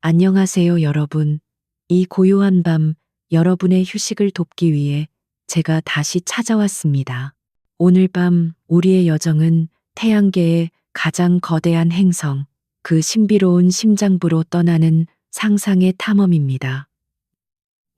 안녕하세요, 여러분. 이 고요한 밤, 여러분의 휴식을 돕기 위해 제가 다시 찾아왔습니다. 오늘 밤 우리의 여정은 태양계의 가장 거대한 행성, 그 신비로운 심장부로 떠나는 상상의 탐험입니다.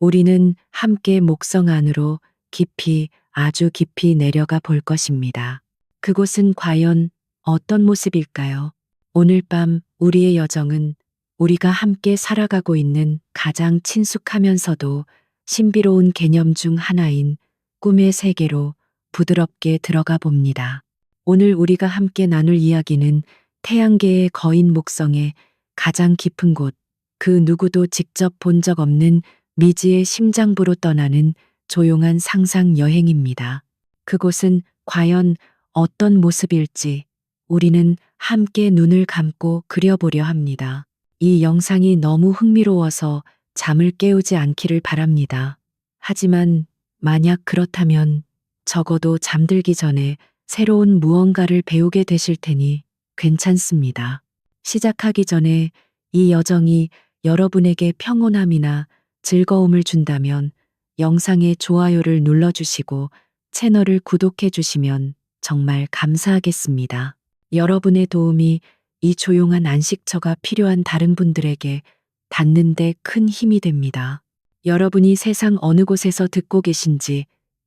우리는 함께 목성 안으로 깊이, 아주 깊이 내려가 볼 것입니다. 그곳은 과연 어떤 모습일까요? 오늘 밤 우리의 여정은 우리가 함께 살아가고 있는 가장 친숙하면서도 신비로운 개념 중 하나인 꿈의 세계로 부드럽게 들어가 봅니다. 오늘 우리가 함께 나눌 이야기는 태양계의 거인 목성의 가장 깊은 곳, 그 누구도 직접 본 적 없는 미지의 심장부로 떠나는 조용한 상상 여행입니다. 그곳은 과연 어떤 모습일지 우리는 함께 눈을 감고 그려보려 합니다. 이 영상이 너무 흥미로워서 잠을 깨우지 않기를 바랍니다. 하지만 만약 그렇다면 적어도 잠들기 전에 새로운 무언가를 배우게 되실 테니 괜찮습니다. 시작하기 전에 이 여정이 여러분에게 평온함이나 즐거움을 준다면 영상에 좋아요를 눌러주시고 채널을 구독해 주시면 정말 감사하겠습니다. 여러분의 도움이 이 조용한 안식처가 필요한 다른 분들에게 닿는데 큰 힘이 됩니다. 여러분이 세상 어느 곳에서 듣고 계신지,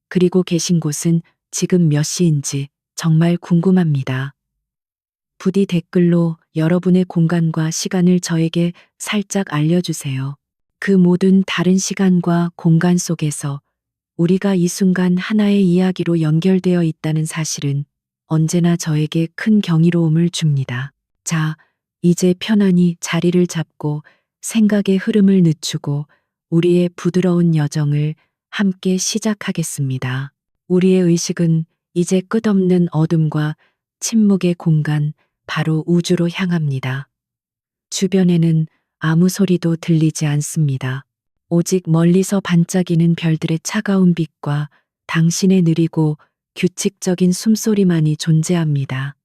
그리고 계신 곳은 지금 몇 시인지 정말 궁금합니다. 부디 댓글로 여러분의 공간과 시간을 저에게 살짝 알려주세요. 그 모든 다른 시간과 공간 속에서 우리가 이 순간 하나의 이야기로 연결되어 있다는 사실은 언제나 저에게 큰 경이로움을 줍니다. 자, 이제 편안히 자리를 잡고 생각의 흐름을 늦추고 우리의 부드러운 여정을 함께 시작하겠습니다. 우리의 의식은 이제 끝없는 어둠과 침묵의 공간, 바로 우주로 향합니다. 주변에는 아무 소리도 들리지 않습니다. 오직 멀리서 반짝이는 별들의 차가운 빛과 당신의 느리고 규칙적인 숨소리만이 존재합니다.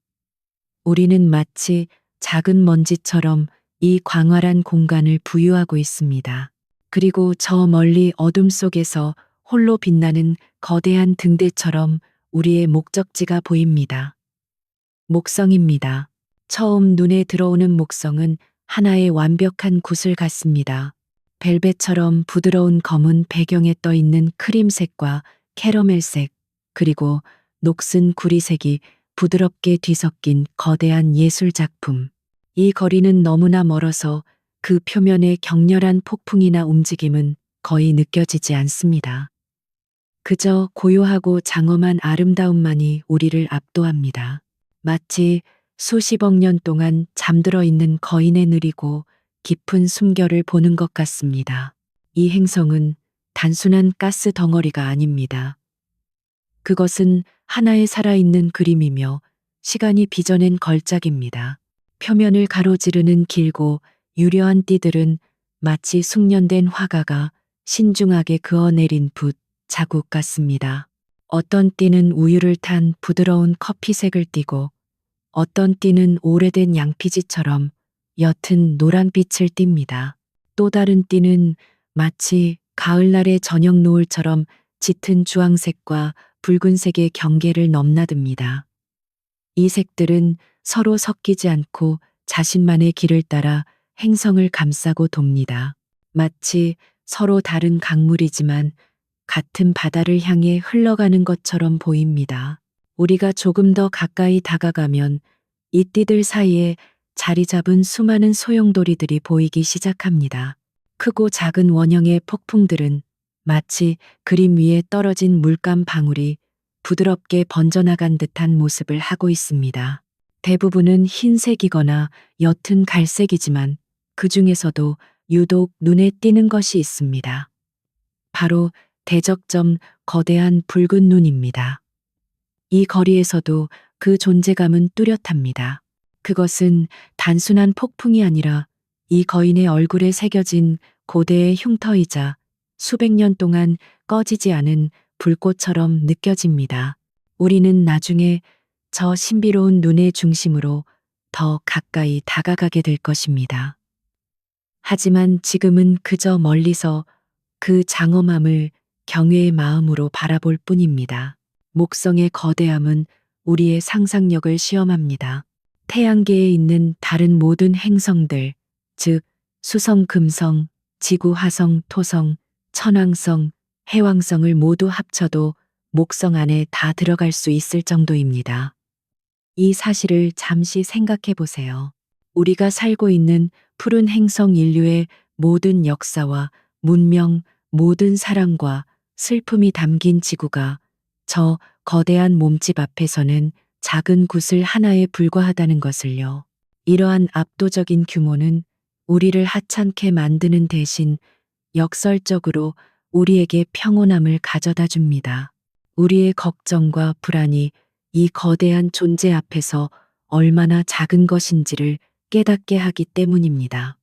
우리는 마치 작은 먼지처럼 이 광활한 공간을 부유하고 있습니다. 그리고 저 멀리 어둠 속에서 홀로 빛나는 거대한 등대처럼 우리의 목적지가 보입니다. 목성입니다. 처음 눈에 들어오는 목성은 하나의 완벽한 구슬 같습니다. 벨벳처럼 부드러운 검은 배경에 떠 있는 크림색과 캐러멜색, 그리고 녹슨 구리색이 부드럽게 뒤섞인 거대한 예술 작품. 이 거리는 너무나 멀어서 그 표면의 격렬한 폭풍이나 움직임은 거의 느껴지지 않습니다. 그저 고요하고 장엄한 아름다움만이 우리를 압도합니다. 마치 수십억 년 동안 잠들어 있는 거인의 느리고 깊은 숨결을 보는 것 같습니다. 이 행성은 단순한 가스 덩어리가 아닙니다. 그것은 하나의 살아있는 그림이며 시간이 빚어낸 걸작입니다. 표면을 가로지르는 길고 유려한 띠들은 마치 숙련된 화가가 신중하게 그어내린 붓 자국 같습니다. 어떤 띠는 우유를 탄 부드러운 커피색을 띠고 어떤 띠는 오래된 양피지처럼 옅은 노란빛을 띱니다. 또 다른 띠는 마치 가을날의 저녁 노을처럼 짙은 주황색과 붉은색의 경계를 넘나듭니다. 이 색들은 서로 섞이지 않고 자신만의 길을 따라 행성을 감싸고 돕니다. 마치 서로 다른 강물이지만 같은 바다를 향해 흘러가는 것처럼 보입니다. 우리가 조금 더 가까이 다가가면 이 띠들 사이에 자리 잡은 수많은 소용돌이들이 보이기 시작합니다. 크고 작은 원형의 폭풍들은 마치 그림 위에 떨어진 물감 방울이 부드럽게 번져나간 듯한 모습을 하고 있습니다. 대부분은 흰색이거나 옅은 갈색이지만 그 중에서도 유독 눈에 띄는 것이 있습니다. 바로 대적점 거대한 붉은 눈입니다. 이 거리에서도 그 존재감은 뚜렷합니다. 그것은 단순한 폭풍이 아니라 이 거인의 얼굴에 새겨진 고대의 흉터이자 수백 년 동안 꺼지지 않은 불꽃처럼 느껴집니다. 우리는 나중에 저 신비로운 눈의 중심으로 더 가까이 다가가게 될 것입니다. 하지만 지금은 그저 멀리서 그 장엄함을 경외의 마음으로 바라볼 뿐입니다. 목성의 거대함은 우리의 상상력을 시험합니다. 태양계에 있는 다른 모든 행성들, 즉 수성, 금성, 지구, 화성, 토성, 천왕성, 해왕성을 모두 합쳐도 목성 안에 다 들어갈 수 있을 정도입니다. 이 사실을 잠시 생각해 보세요. 우리가 살고 있는 푸른 행성 인류의 모든 역사와 문명, 모든 사랑과 슬픔이 담긴 지구가 저 거대한 몸집 앞에서는 작은 구슬 하나에 불과하다는 것을요. 이러한 압도적인 규모는 우리를 하찮게 만드는 대신 역설적으로 우리에게 평온함을 가져다 줍니다. 우리의 걱정과 불안이 이 거대한 존재 앞에서 얼마나 작은 것인지를 깨닫게 하기 때문입니다.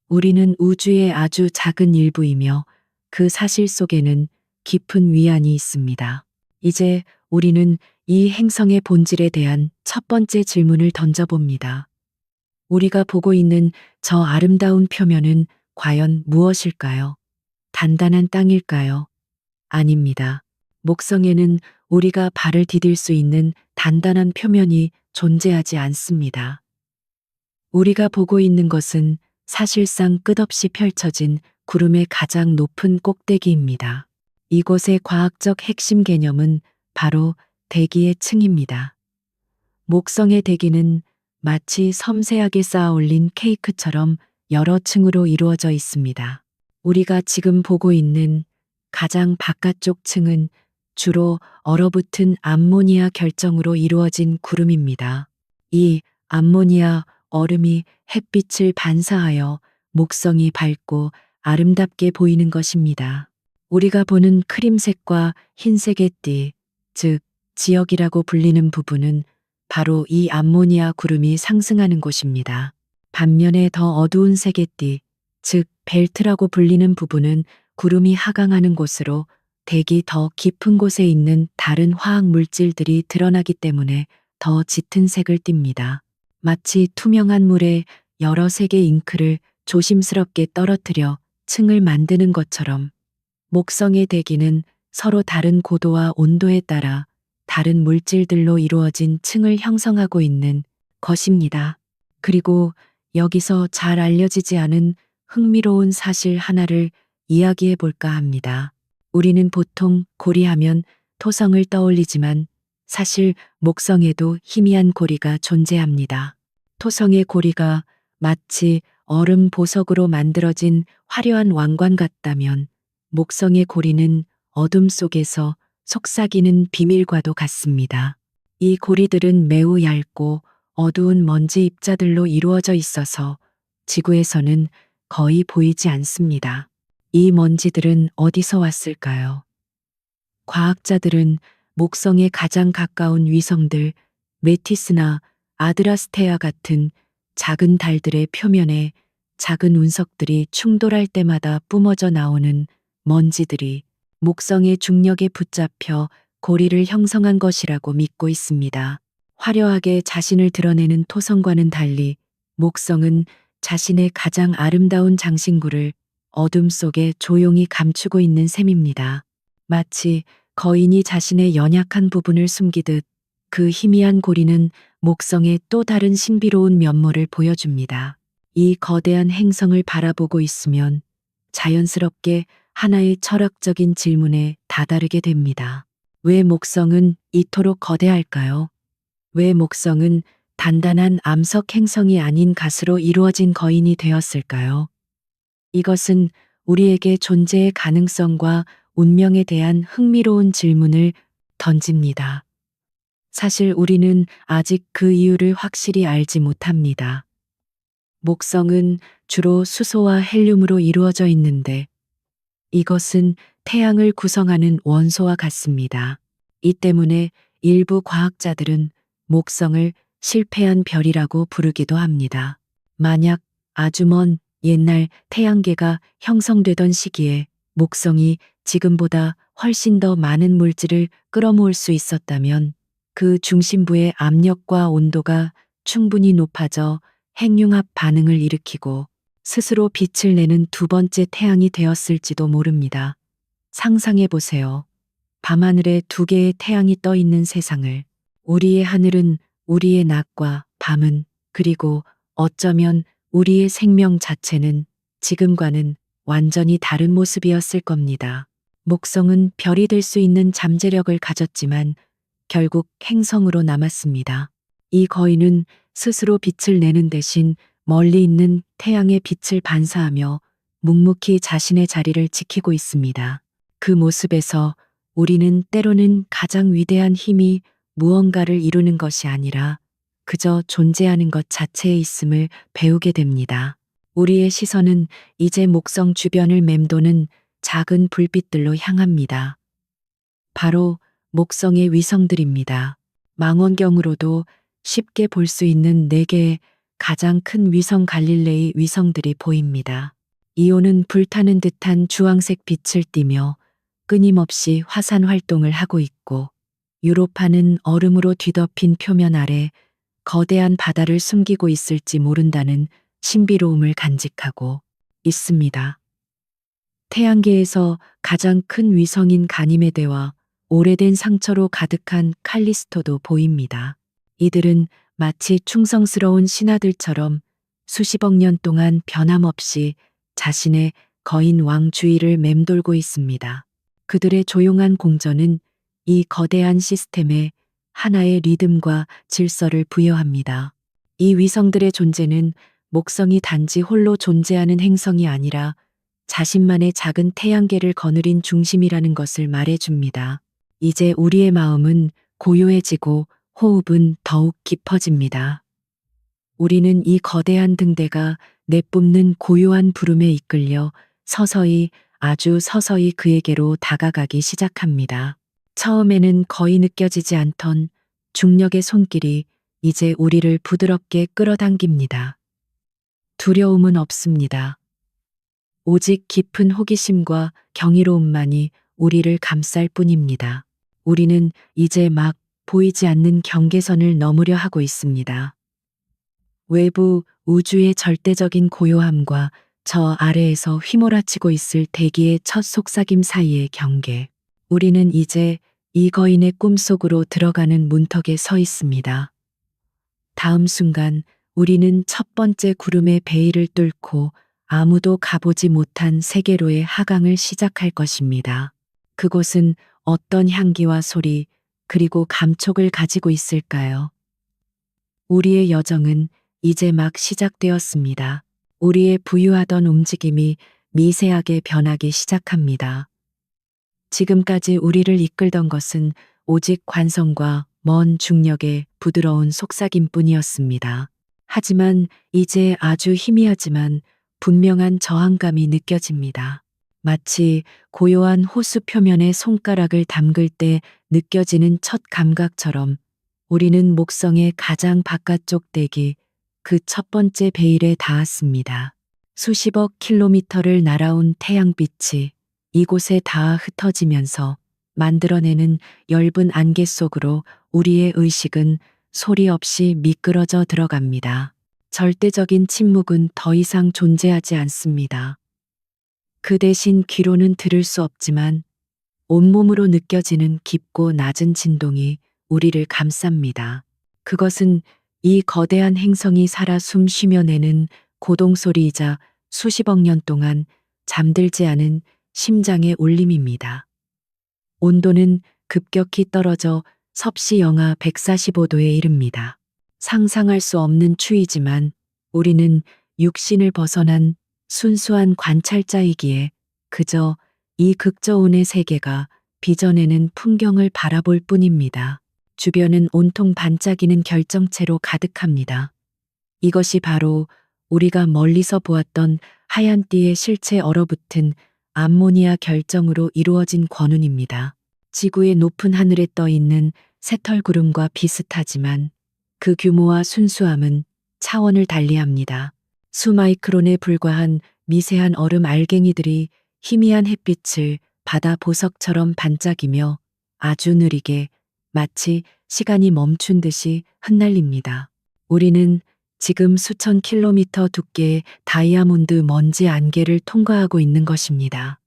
우리는 우주의 아주 작은 일부이며 그 사실 속에는 깊은 위안이 있습니다. 이제 우리는 이 행성의 본질에 대한 첫 번째 질문을 던져봅니다. 우리가 보고 있는 저 아름다운 표면은 과연 무엇일까요? 단단한 땅일까요? 아닙니다. 목성에는 우리가 발을 디딜 수 있는 단단한 표면이 존재하지 않습니다. 우리가 보고 있는 것은 사실상 끝없이 펼쳐진 구름의 가장 높은 꼭대기입니다. 이곳의 과학적 핵심 개념은 바로 대기의 층입니다. 목성의 대기는 마치 섬세하게 쌓아 올린 케이크처럼 여러 층으로 이루어져 있습니다. 우리가 지금 보고 있는 가장 바깥쪽 층은 주로 얼어붙은 암모니아 결정으로 이루어진 구름입니다. 이 암모니아 얼음이 햇빛을 반사하여 목성이 밝고 아름답게 보이는 것입니다. 우리가 보는 크림색과 흰색의 띠, 즉 지역이라고 불리는 부분은 바로 이 암모니아 구름이 상승하는 곳입니다. 반면에 더 어두운 색의 띠, 즉 벨트라고 불리는 부분은 구름이 하강하는 곳으로 대기 더 깊은 곳에 있는 다른 화학 물질들이 드러나기 때문에 더 짙은 색을 띱니다. 마치 투명한 물에 여러 색의 잉크를 조심스럽게 떨어뜨려 층을 만드는 것처럼 목성의 대기는 서로 다른 고도와 온도에 따라 다른 물질들로 이루어진 층을 형성하고 있는 것입니다. 그리고 여기서 잘 알려지지 않은 흥미로운 사실 하나를 이야기해 볼까 합니다. 우리는 보통 고리하면 토성을 떠올리지만 사실 목성에도 희미한 고리가 존재합니다. 토성의 고리가 마치 얼음 보석으로 만들어진 화려한 왕관 같다면 목성의 고리는 어둠 속에서 속삭이는 비밀과도 같습니다. 이 고리들은 매우 얇고 어두운 먼지 입자들로 이루어져 있어서 지구에서는 거의 보이지 않습니다. 이 먼지들은 어디서 왔을까요? 과학자들은 목성에 가장 가까운 위성들 메티스나 아드라스테아 같은 작은 달들의 표면에 작은 운석들이 충돌할 때마다 뿜어져 나오는 먼지들이 목성의 중력에 붙잡혀 고리를 형성한 것이라고 믿고 있습니다. 화려하게 자신을 드러내는 토성과는 달리 목성은 자신의 가장 아름다운 장신구를 어둠 속에 조용히 감추고 있는 셈입니다. 마치 거인이 자신의 연약한 부분을 숨기듯 그 희미한 고리는 목성의 또 다른 신비로운 면모를 보여줍니다. 이 거대한 행성을 바라보고 있으면 자연스럽게 하나의 철학적인 질문에 다다르게 됩니다. 왜 목성은 이토록 거대할까요? 왜 목성은 단단한 암석 행성이 아닌 가스로 이루어진 거인이 되었을까요? 이것은 우리에게 존재의 가능성과 운명에 대한 흥미로운 질문을 던집니다. 사실 우리는 아직 그 이유를 확실히 알지 못합니다. 목성은 주로 수소와 헬륨으로 이루어져 있는데 이것은 태양을 구성하는 원소와 같습니다. 이 때문에 일부 과학자들은 목성을 실패한 별이라고 부르기도 합니다. 만약 아주 먼 옛날 태양계가 형성되던 시기에 목성이 지금보다 훨씬 더 많은 물질을 끌어모을 수 있었다면 그 중심부의 압력과 온도가 충분히 높아져 핵융합 반응을 일으키고 스스로 빛을 내는 두 번째 태양이 되었을지도 모릅니다. 상상해 보세요. 밤하늘에 두 개의 태양이 떠 있는 세상을. 우리의 하늘은, 우리의 낮과 밤은, 그리고 어쩌면 우리의 생명 자체는 지금과는 완전히 다른 모습이었을 겁니다. 목성은 별이 될 수 있는 잠재력을 가졌지만 결국 행성으로 남았습니다. 이 거인은 스스로 빛을 내는 대신 멀리 있는 태양의 빛을 반사하며 묵묵히 자신의 자리를 지키고 있습니다. 그 모습에서 우리는 때로는 가장 위대한 힘이 무언가를 이루는 것이 아니라 그저 존재하는 것 자체에 있음을 배우게 됩니다. 우리의 시선은 이제 목성 주변을 맴도는 작은 불빛들로 향합니다. 바로 목성의 위성들입니다. 망원경으로도 쉽게 볼 수 있는 4개의 가장 큰 위성 갈릴레이 위성들이 보입니다. 이오는 불타는 듯한 주황색 빛을 띠며 끊임없이 화산 활동을 하고 있고, 유로파는 얼음으로 뒤덮인 표면 아래 거대한 바다를 숨기고 있을지 모른다는 신비로움을 간직하고 있습니다. 태양계에서 가장 큰 위성인 가니메데와 오래된 상처로 가득한 칼리스토도 보입니다. 이들은 마치 충성스러운 신하들처럼 수십억 년 동안 변함없이 자신의 거인 왕 주위를 맴돌고 있습니다. 그들의 조용한 공전은 이 거대한 시스템에 하나의 리듬과 질서를 부여합니다. 이 위성들의 존재는 목성이 단지 홀로 존재하는 행성이 아니라 자신만의 작은 태양계를 거느린 중심이라는 것을 말해줍니다. 이제 우리의 마음은 고요해지고 호흡은 더욱 깊어집니다. 우리는 이 거대한 등대가 내뿜는 고요한 부름에 이끌려 서서히, 아주 서서히 그에게로 다가가기 시작합니다. 처음에는 거의 느껴지지 않던 중력의 손길이 이제 우리를 부드럽게 끌어당깁니다. 두려움은 없습니다. 오직 깊은 호기심과 경이로움만이 우리를 감쌀 뿐입니다. 우리는 이제 막 보이지 않는 경계선을 넘으려 하고 있습니다. 외부 우주의 절대적인 고요함과 저 아래에서 휘몰아치고 있을 대기의 첫 속삭임 사이의 경계. 우리는 이제 이 거인의 꿈속으로 들어가는 문턱에 서 있습니다. 다음 순간 우리는 첫 번째 구름의 베일을 뚫고 아무도 가보지 못한 세계로의 하강을 시작할 것입니다. 그곳은 어떤 향기와 소리, 그리고 감촉을 가지고 있을까요? 우리의 여정은 이제 막 시작되었습니다. 우리의 부유하던 움직임이 미세하게 변하기 시작합니다. 지금까지 우리를 이끌던 것은 오직 관성과 먼 중력의 부드러운 속삭임뿐이었습니다. 하지만 이제 아주 희미하지만 분명한 저항감이 느껴집니다. 마치 고요한 호수 표면에 손가락을 담글 때 느껴지는 첫 감각처럼 우리는 목성의 가장 바깥쪽 대기, 그 첫 번째 베일에 닿았습니다. 수십억 킬로미터를 날아온 태양빛이 이곳에 닿아 흩어지면서 만들어내는 엷은 안개 속으로 우리의 의식은 소리 없이 미끄러져 들어갑니다. 절대적인 침묵은 더 이상 존재하지 않습니다. 그 대신 귀로는 들을 수 없지만 온몸으로 느껴지는 깊고 낮은 진동이 우리를 감쌉니다. 그것은 이 거대한 행성이 살아 숨 쉬며 내는 고동소리이자 수십억 년 동안 잠들지 않은 심장의 울림입니다. 온도는 급격히 떨어져 섭씨 영하 145도에 이릅니다. 상상할 수 없는 추위지만 우리는 육신을 벗어난 순수한 관찰자이기에 그저 이 극저온의 세계가 빚어내는 풍경을 바라볼 뿐입니다. 주변은 온통 반짝이는 결정체로 가득합니다. 이것이 바로 우리가 멀리서 보았던 하얀 띠의 실체 얼어붙은 암모니아 결정으로 이루어진 권운입니다. 지구의 높은 하늘에 떠 있는 새털구름과 비슷하지만 그 규모와 순수함은 차원을 달리합니다. 수마이크론에 불과한 미세한 얼음 알갱이들이 희미한 햇빛을 바다 보석처럼 반짝이며 아주 느리게 마치 시간이 멈춘 듯이 흩날립니다. 우리는 지금 수천 킬로미터 두께의 다이아몬드 먼지 안개를 통과하고 있는 것입니다.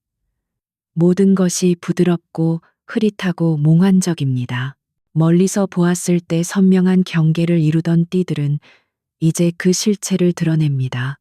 모든 것이 부드럽고 흐릿하고 몽환적입니다. 멀리서 보았을 때 선명한 경계를 이루던 띠들은 이제 그 실체를 드러냅니다.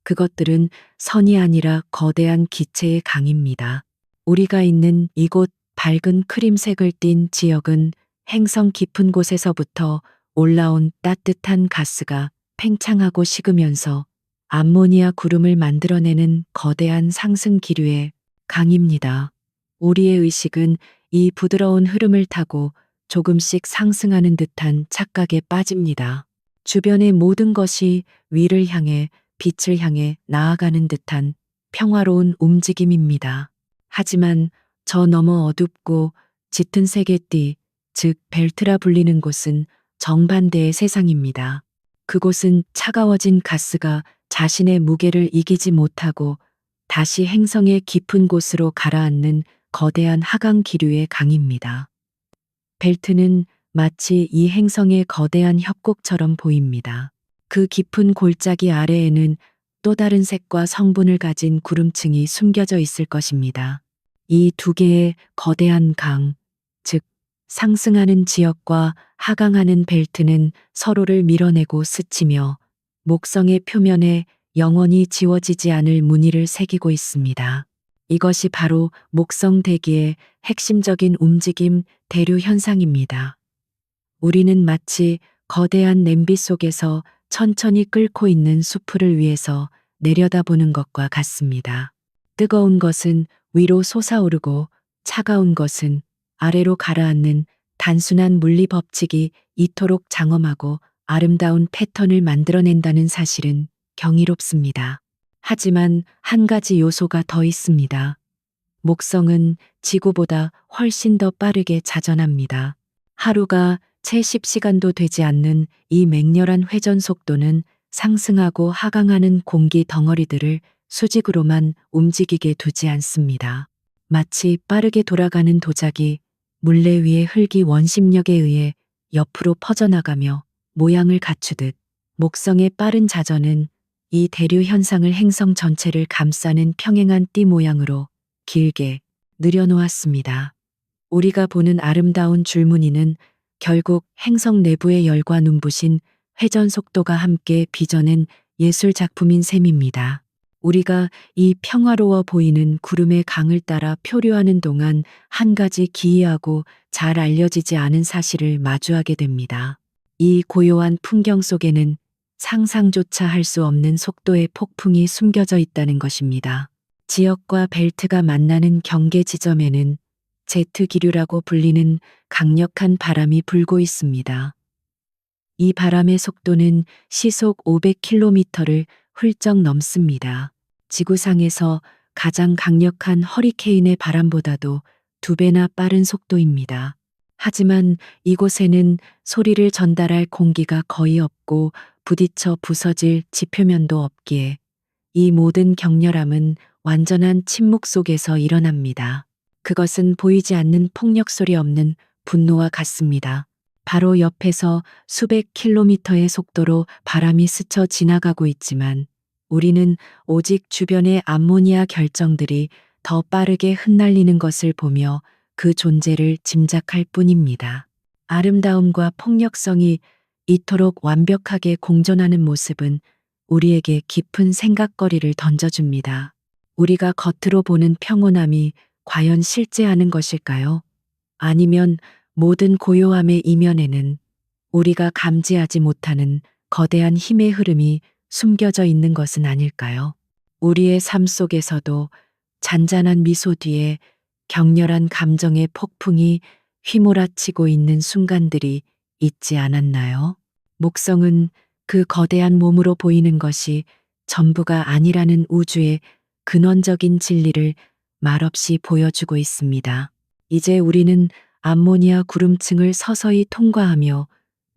그것들은 선이 아니라 거대한 기체의 강입니다. 우리가 있는 이곳 밝은 크림색을 띤 지역은 행성 깊은 곳에서부터 올라온 따뜻한 가스가 팽창하고 식으면서 암모니아 구름을 만들어내는 거대한 상승 기류의 강입니다. 우리의 의식은 이 부드러운 흐름을 타고 조금씩 상승하는 듯한 착각에 빠집니다. 주변의 모든 것이 위를 향해 빛을 향해 나아가는 듯한 평화로운 움직임입니다. 하지만 저 너머 어둡고 짙은 색의 띠, 즉 벨트라 불리는 곳은 정반대의 세상입니다. 그곳은 차가워진 가스가 자신의 무게를 이기지 못하고 다시 행성의 깊은 곳으로 가라앉는 거대한 하강 기류의 강입니다. 벨트는 마치 이 행성의 거대한 협곡처럼 보입니다. 그 깊은 골짜기 아래에는 또 다른 색과 성분을 가진 구름층이 숨겨져 있을 것입니다. 이 두 개의 거대한 강, 즉 상승하는 지역과 하강하는 벨트는 서로를 밀어내고 스치며 목성의 표면에 영원히 지워지지 않을 무늬를 새기고 있습니다. 이것이 바로 목성 대기의 핵심적인 움직임 대류 현상입니다. 우리는 마치 거대한 냄비 속에서 천천히 끓고 있는 수프를 위해서 내려다보는 것과 같습니다. 뜨거운 것은 위로 솟아오르고 차가운 것은 아래로 가라앉는 단순한 물리 법칙이 이토록 장엄하고 아름다운 패턴을 만들어낸다는 사실은 경이롭습니다. 하지만 한 가지 요소가 더 있습니다. 목성은 지구보다 훨씬 더 빠르게 자전합니다. 하루가 채 10시간도 되지 않는 이 맹렬한 회전 속도는 상승하고 하강하는 공기 덩어리들을 수직으로만 움직이게 두지 않습니다. 마치 빠르게 돌아가는 도자기, 물레 위의 흙이 원심력에 의해 옆으로 퍼져나가며 모양을 갖추듯 목성의 빠른 자전은 이 대류 현상을 행성 전체를 감싸는 평행한 띠 모양으로 길게 늘여놓았습니다. 우리가 보는 아름다운 줄무늬는 결국 행성 내부의 열과 눈부신 회전 속도가 함께 빚어낸 예술 작품인 셈입니다. 우리가 이 평화로워 보이는 구름의 강을 따라 표류하는 동안 한 가지 기이하고 잘 알려지지 않은 사실을 마주하게 됩니다. 이 고요한 풍경 속에는 상상조차 할 수 없는 속도의 폭풍이 숨겨져 있다는 것입니다. 지역과 벨트가 만나는 경계 지점에는 제트 기류라고 불리는 강력한 바람이 불고 있습니다. 이 바람의 속도는 시속 500km를 훌쩍 넘습니다. 지구상에서 가장 강력한 허리케인의 바람보다도 2배나 빠른 속도입니다. 하지만 이곳에는 소리를 전달할 공기가 거의 없고 부딪혀 부서질 지표면도 없기에 이 모든 격렬함은 완전한 침묵 속에서 일어납니다. 그것은 보이지 않는 폭력 소리 없는 분노와 같습니다. 바로 옆에서 수백 킬로미터의 속도로 바람이 스쳐 지나가고 있지만 우리는 오직 주변의 암모니아 결정들이 더 빠르게 흩날리는 것을 보며 그 존재를 짐작할 뿐입니다. 아름다움과 폭력성이 이토록 완벽하게 공존하는 모습은 우리에게 깊은 생각거리를 던져줍니다. 우리가 겉으로 보는 평온함이 과연 실제하는 것일까요? 아니면 모든 고요함의 이면에는 우리가 감지하지 못하는 거대한 힘의 흐름이 숨겨져 있는 것은 아닐까요? 우리의 삶 속에서도 잔잔한 미소 뒤에 격렬한 감정의 폭풍이 휘몰아치고 있는 순간들이 있지 않았나요? 목성은 그 거대한 몸으로 보이는 것이 전부가 아니라는 우주의 근원적인 진리를 말없이 보여주고 있습니다. 이제 우리는 암모니아 구름층을 서서히 통과하며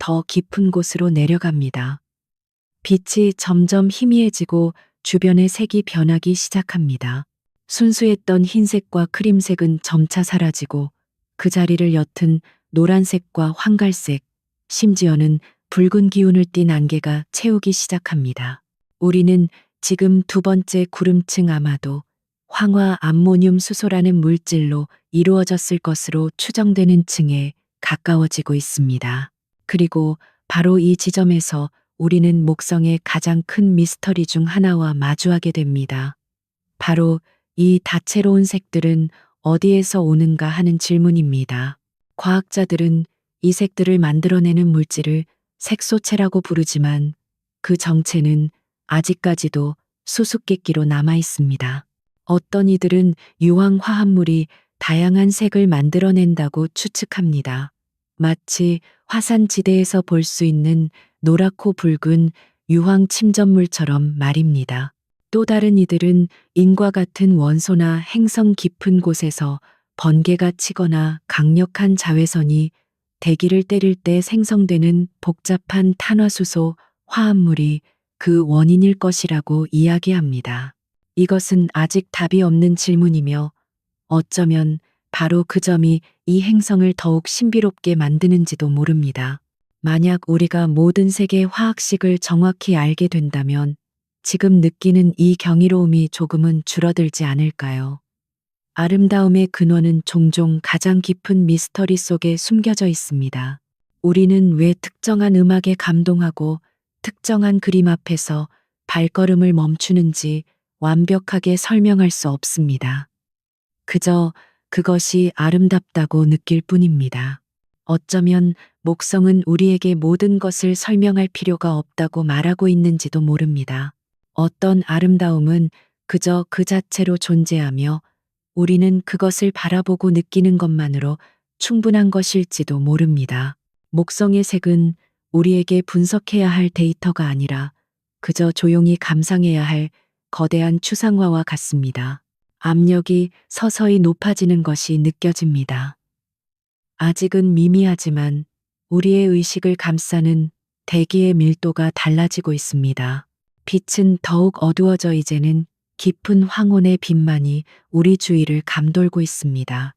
더 깊은 곳으로 내려갑니다. 빛이 점점 희미해지고 주변의 색이 변하기 시작합니다. 순수했던 흰색과 크림색은 점차 사라지고 그 자리를 옅은 노란색과 황갈색, 심지어는 붉은 기운을 띤 안개가 채우기 시작합니다. 우리는 지금 두 번째 구름층, 아마도 황화 암모늄 수소라는 물질로 이루어졌을 것으로 추정되는 층에 가까워지고 있습니다. 그리고 바로 이 지점에서 우리는 목성의 가장 큰 미스터리 중 하나와 마주하게 됩니다. 바로 이 다채로운 색들은 어디에서 오는가 하는 질문입니다. 과학자들은 이 색들을 만들어내는 물질을 색소체라고 부르지만 그 정체는 아직까지도 수수께끼로 남아 있습니다. 어떤 이들은 유황 화합물이 다양한 색을 만들어낸다고 추측합니다. 마치 화산지대에서 볼 수 있는 노랗고 붉은 유황 침전물처럼 말입니다. 또 다른 이들은 인과 같은 원소나 행성 깊은 곳에서 번개가 치거나 강력한 자외선이 대기를 때릴 때 생성되는 복잡한 탄화수소 화합물이 그 원인일 것이라고 이야기합니다. 이것은 아직 답이 없는 질문이며 어쩌면 바로 그 점이 이 행성을 더욱 신비롭게 만드는지도 모릅니다. 만약 우리가 모든 세계 화학식을 정확히 알게 된다면 지금 느끼는 이 경이로움이 조금은 줄어들지 않을까요? 아름다움의 근원은 종종 가장 깊은 미스터리 속에 숨겨져 있습니다. 우리는 왜 특정한 음악에 감동하고 특정한 그림 앞에서 발걸음을 멈추는지 완벽하게 설명할 수 없습니다. 그저 그것이 아름답다고 느낄 뿐입니다. 어쩌면 목성은 우리에게 모든 것을 설명할 필요가 없다고 말하고 있는지도 모릅니다. 어떤 아름다움은 그저 그 자체로 존재하며 우리는 그것을 바라보고 느끼는 것만으로 충분한 것일지도 모릅니다. 목성의 색은 우리에게 분석해야 할 데이터가 아니라 그저 조용히 감상해야 할 거대한 추상화와 같습니다. 압력이 서서히 높아지는 것이 느껴집니다. 아직은 미미하지만 우리의 의식을 감싸는 대기의 밀도가 달라지고 있습니다. 빛은 더욱 어두워져 이제는 깊은 황혼의 빛만이 우리 주위를 감돌고 있습니다.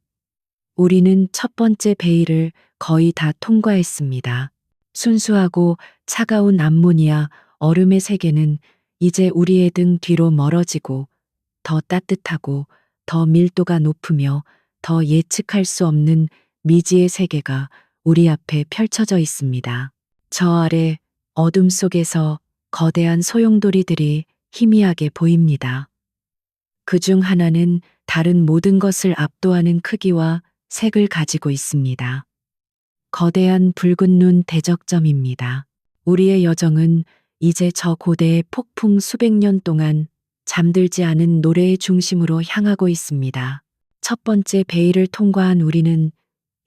우리는 첫 번째 베일을 거의 다 통과했습니다. 순수하고 차가운 암모니아 얼음의 세계는 이제 우리의 등 뒤로 멀어지고 더 따뜻하고 더 밀도가 높으며 더 예측할 수 없는 미지의 세계가 우리 앞에 펼쳐져 있습니다. 저 아래 어둠 속에서 거대한 소용돌이들이 희미하게 보입니다. 그 중 하나는 다른 모든 것을 압도하는 크기와 색을 가지고 있습니다. 거대한 붉은 눈 대적점입니다. 우리의 여정은 이제 저 고대의 폭풍 수백 년 동안 잠들지 않은 노래의 중심으로 향하고 있습니다. 첫 번째 베일을 통과한 우리는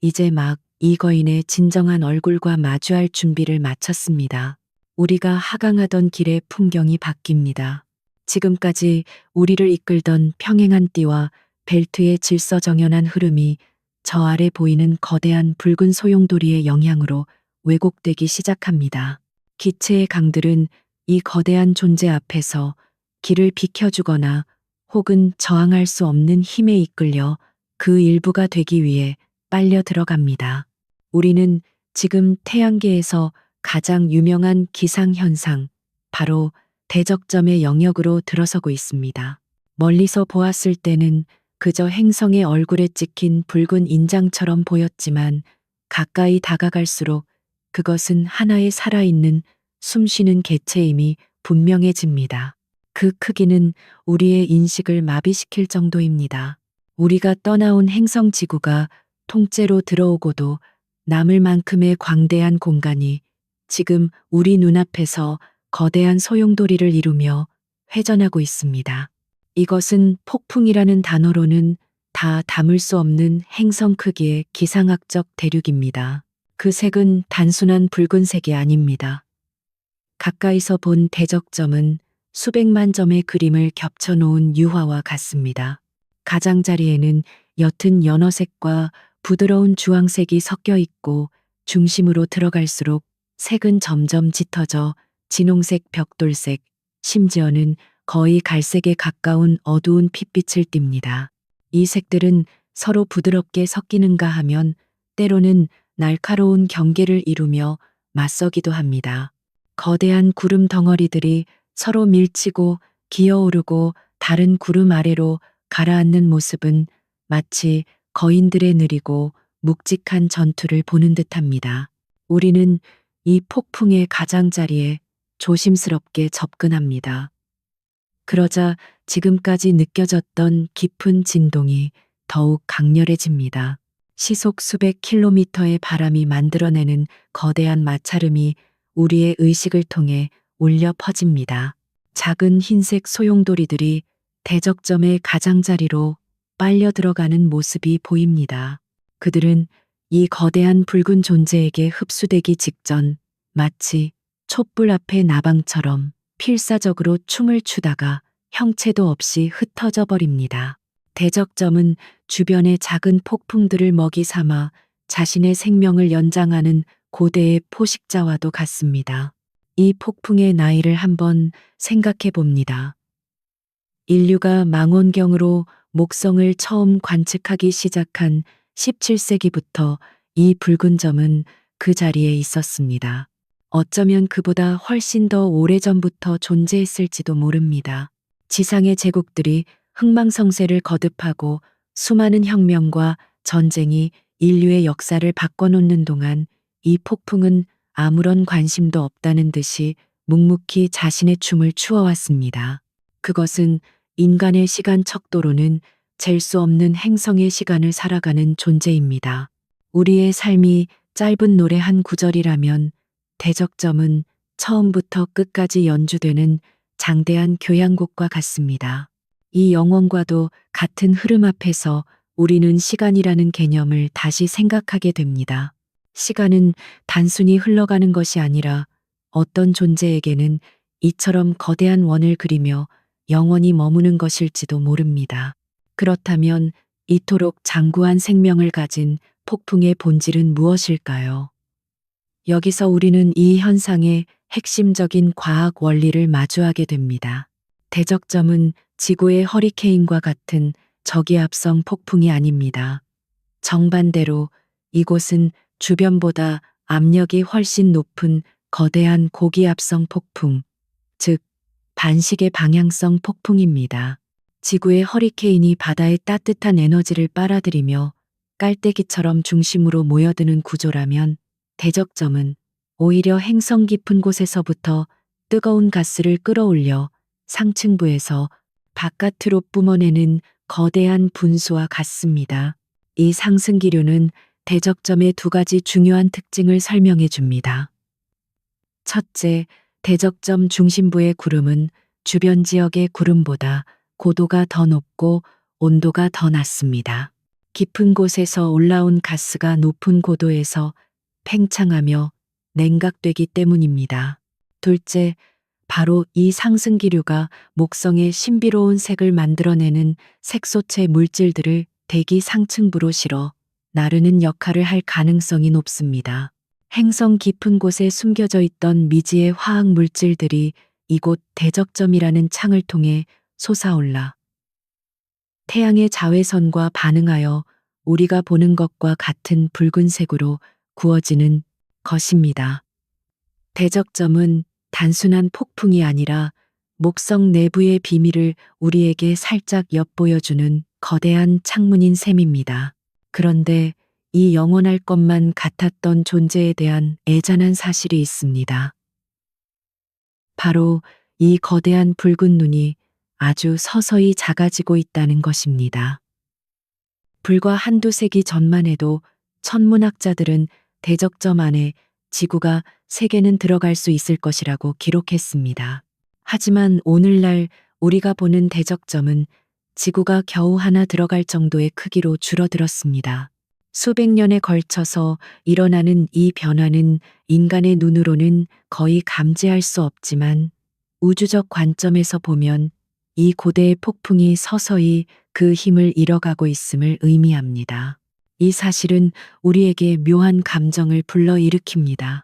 이제 막 이 거인의 진정한 얼굴과 마주할 준비를 마쳤습니다. 우리가 하강하던 길의 풍경이 바뀝니다. 지금까지 우리를 이끌던 평행한 띠와 벨트의 질서정연한 흐름이 저 아래 보이는 거대한 붉은 소용돌이의 영향으로 왜곡되기 시작합니다. 기체의 강들은 이 거대한 존재 앞에서 길을 비켜주거나 혹은 저항할 수 없는 힘에 이끌려 그 일부가 되기 위해 빨려 들어갑니다. 우리는 지금 태양계에서 가장 유명한 기상현상, 바로 대적점의 영역으로 들어서고 있습니다. 멀리서 보았을 때는 그저 행성의 얼굴에 찍힌 붉은 인장처럼 보였지만 가까이 다가갈수록 그것은 하나의 살아있는 숨쉬는 개체임이 분명해집니다. 그 크기는 우리의 인식을 마비시킬 정도입니다. 우리가 떠나온 행성 지구가 통째로 들어오고도 남을 만큼의 광대한 공간이 지금 우리 눈앞에서 거대한 소용돌이를 이루며 회전하고 있습니다. 이것은 폭풍이라는 단어로는 다 담을 수 없는 행성 크기의 기상학적 대륙입니다. 그 색은 단순한 붉은색이 아닙니다. 가까이서 본 대적점은 수백만 점의 그림을 겹쳐놓은 유화와 같습니다. 가장자리에는 옅은 연어색과 부드러운 주황색이 섞여 있고 중심으로 들어갈수록 색은 점점 짙어져 진홍색 벽돌색, 심지어는 거의 갈색에 가까운 어두운 핏빛을 띱니다. 이 색들은 서로 부드럽게 섞이는가 하면 때로는 날카로운 경계를 이루며 맞서기도 합니다. 거대한 구름 덩어리들이 서로 밀치고 기어오르고 다른 구름 아래로 가라앉는 모습은 마치 거인들의 느리고 묵직한 전투를 보는 듯합니다. 우리는 이 폭풍의 가장자리에 조심스럽게 접근합니다. 그러자 지금까지 느껴졌던 깊은 진동이 더욱 강렬해집니다. 시속 수백 킬로미터의 바람이 만들어내는 거대한 마찰음이 우리의 의식을 통해 울려 퍼집니다. 작은 흰색 소용돌이들이 대적점의 가장자리로 빨려 들어가는 모습이 보입니다. 그들은 이 거대한 붉은 존재에게 흡수되기 직전 마치 촛불 앞의 나방처럼 필사적으로 춤을 추다가 형체도 없이 흩어져 버립니다. 대적점은 주변의 작은 폭풍들을 먹이 삼아 자신의 생명을 연장하는 고대의 포식자와도 같습니다. 이 폭풍의 나이를 한번 생각해 봅니다. 인류가 망원경으로 목성을 처음 관측하기 시작한 17세기부터 이 붉은 점은 그 자리에 있었습니다. 어쩌면 그보다 훨씬 더 오래전부터 존재했을지도 모릅니다. 지상의 제국들이 흥망성쇠를 거듭하고 수많은 혁명과 전쟁이 인류의 역사를 바꿔놓는 동안 이 폭풍은 아무런 관심도 없다는 듯이 묵묵히 자신의 춤을 추어왔습니다. 그것은 인간의 시간 척도로는 잴 수 없는 행성의 시간을 살아가는 존재입니다. 우리의 삶이 짧은 노래 한 구절이라면 대적점은 처음부터 끝까지 연주되는 장대한 교향곡과 같습니다. 이 영혼과도 같은 흐름 앞에서 우리는 시간이라는 개념을 다시 생각하게 됩니다. 시간은 단순히 흘러가는 것이 아니라 어떤 존재에게는 이처럼 거대한 원을 그리며 영원히 머무는 것일지도 모릅니다. 그렇다면 이토록 장구한 생명을 가진 폭풍의 본질은 무엇일까요? 여기서 우리는 이 현상의 핵심적인 과학 원리를 마주하게 됩니다. 대적점은 지구의 허리케인과 같은 저기압성 폭풍이 아닙니다. 정반대로 이곳은 주변보다 압력이 훨씬 높은 거대한 고기압성 폭풍, 즉 반시계 방향성 폭풍입니다. 지구의 허리케인이 바다의 따뜻한 에너지를 빨아들이며 깔때기처럼 중심으로 모여드는 구조라면 대적점은 오히려 행성 깊은 곳에서부터 뜨거운 가스를 끌어올려 상층부에서 바깥으로 뿜어내는 거대한 분수와 같습니다. 이 상승기류는 대적점의 두 가지 중요한 특징을 설명해 줍니다. 첫째, 대적점 중심부의 구름은 주변 지역의 구름보다 고도가 더 높고 온도가 더 낮습니다. 깊은 곳에서 올라온 가스가 높은 고도에서 팽창하며 냉각되기 때문입니다. 둘째, 바로 이 상승기류가 목성의 신비로운 색을 만들어내는 색소체 물질들을 대기 상층부로 실어 나르는 역할을 할 가능성이 높습니다. 행성 깊은 곳에 숨겨져 있던 미지의 화학 물질들이 이곳 대적점이라는 창을 통해 솟아올라 태양의 자외선과 반응하여 우리가 보는 것과 같은 붉은색으로 구워지는 것입니다. 대적점은 단순한 폭풍이 아니라 목성 내부의 비밀을 우리에게 살짝 엿보여주는 거대한 창문인 셈입니다. 그런데 이 영원할 것만 같았던 존재에 대한 애잔한 사실이 있습니다. 바로 이 거대한 붉은 눈이 아주 서서히 작아지고 있다는 것입니다. 불과 한두 세기 전만 해도 천문학자들은 대적점 안에 지구가 3개는 들어갈 수 있을 것이라고 기록했습니다. 하지만 오늘날 우리가 보는 대적점은 지구가 겨우 하나 들어갈 정도의 크기로 줄어들었습니다. 수백 년에 걸쳐서 일어나는 이 변화는 인간의 눈으로는 거의 감지할 수 없지만 우주적 관점에서 보면 이 고대의 폭풍이 서서히 그 힘을 잃어가고 있음을 의미합니다. 이 사실은 우리에게 묘한 감정을 불러일으킵니다.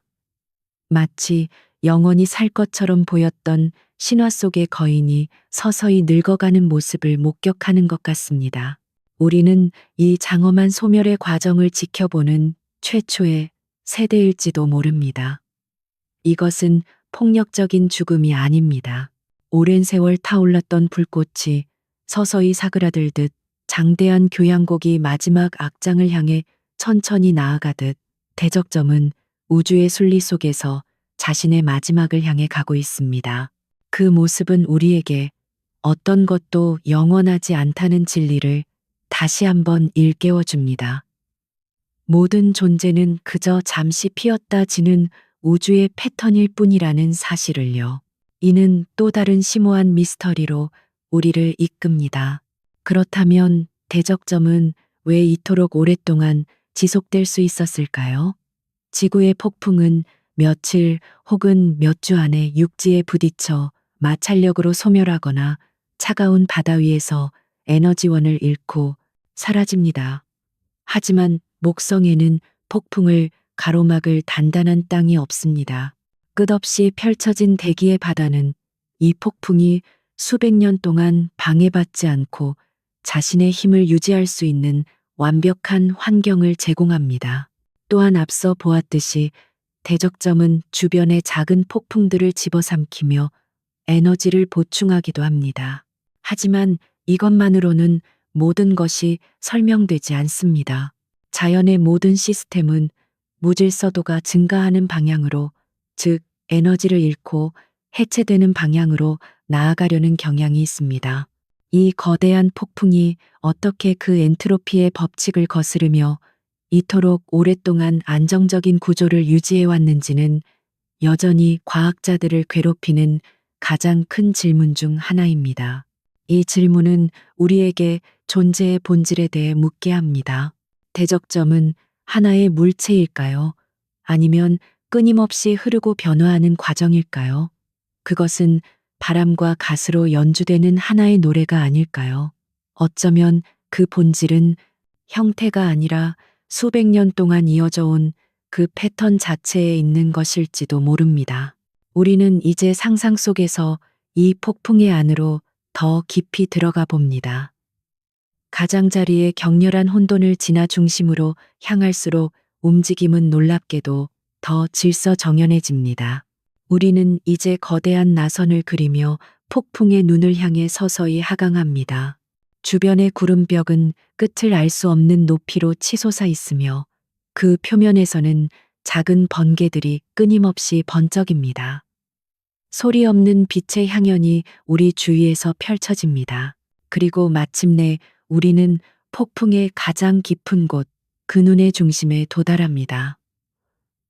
마치 영원히 살 것처럼 보였던 신화 속의 거인이 서서히 늙어가는 모습을 목격하는 것 같습니다. 우리는 이 장엄한 소멸의 과정을 지켜보는 최초의 세대일지도 모릅니다. 이것은 폭력적인 죽음이 아닙니다. 오랜 세월 타올랐던 불꽃이 서서히 사그라들듯 장대한 교향곡이 마지막 악장을 향해 천천히 나아가듯 대적점은 우주의 순리 속에서 자신의 마지막을 향해 가고 있습니다. 그 모습은 우리에게 어떤 것도 영원하지 않다는 진리를 다시 한번 일깨워 줍니다. 모든 존재는 그저 잠시 피었다 지는 우주의 패턴일 뿐이라는 사실을요. 이는 또 다른 심오한 미스터리로 우리를 이끕니다. 그렇다면 대적점은 왜 이토록 오랫동안 지속될 수 있었을까요? 지구의 폭풍은 며칠 혹은 몇 주 안에 육지에 부딪혀 마찰력으로 소멸하거나 차가운 바다 위에서 에너지원을 잃고 사라집니다. 하지만 목성에는 폭풍을 가로막을 단단한 땅이 없습니다. 끝없이 펼쳐진 대기의 바다는 이 폭풍이 수백 년 동안 방해받지 않고 자신의 힘을 유지할 수 있는 완벽한 환경을 제공합니다. 또한 앞서 보았듯이 대적점은 주변의 작은 폭풍들을 집어삼키며 에너지를 보충하기도 합니다. 하지만 이것만으로는 모든 것이 설명되지 않습니다. 자연의 모든 시스템은 무질서도가 증가하는 방향으로, 즉 에너지를 잃고 해체되는 방향으로 나아가려는 경향이 있습니다. 이 거대한 폭풍이 어떻게 그 엔트로피의 법칙을 거스르며 이토록 오랫동안 안정적인 구조를 유지해 왔는지는 여전히 과학자들을 괴롭히는 가장 큰 질문 중 하나입니다. 이 질문은 우리에게 존재의 본질에 대해 묻게 합니다. 대적점은 하나의 물체일까요? 아니면 끊임없이 흐르고 변화하는 과정일까요? 그것은 바람과 가스로 연주되는 하나의 노래가 아닐까요? 어쩌면 그 본질은 형태가 아니라 수백 년 동안 이어져 온 그 패턴 자체에 있는 것일지도 모릅니다. 우리는 이제 상상 속에서 이 폭풍의 안으로 더 깊이 들어가 봅니다. 가장자리의 격렬한 혼돈을 지나 중심으로 향할수록 움직임은 놀랍게도 더 질서정연해집니다. 우리는 이제 거대한 나선을 그리며 폭풍의 눈을 향해 서서히 하강합니다. 주변의 구름벽은 끝을 알 수 없는 높이로 치솟아 있으며 그 표면에서는 작은 번개들이 끊임없이 번쩍입니다. 소리 없는 빛의 향연이 우리 주위에서 펼쳐집니다. 그리고 마침내 우리는 폭풍의 가장 깊은 곳, 그 눈의 중심에 도달합니다.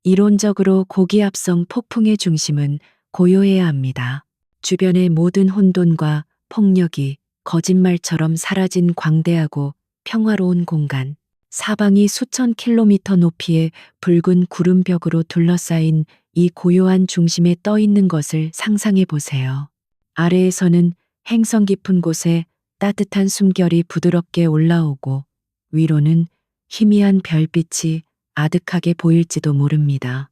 이론적으로 고기압성 폭풍의 중심은 고요해야 합니다. 주변의 모든 혼돈과 폭력이 거짓말처럼 사라진 광대하고 평화로운 공간, 사방이 수천 킬로미터 높이의 붉은 구름벽으로 둘러싸인 이 고요한 중심에 떠 있는 것을 상상해 보세요. 아래에서는 행성 깊은 곳에 따뜻한 숨결이 부드럽게 올라오고 위로는 희미한 별빛이 아득하게 보일지도 모릅니다.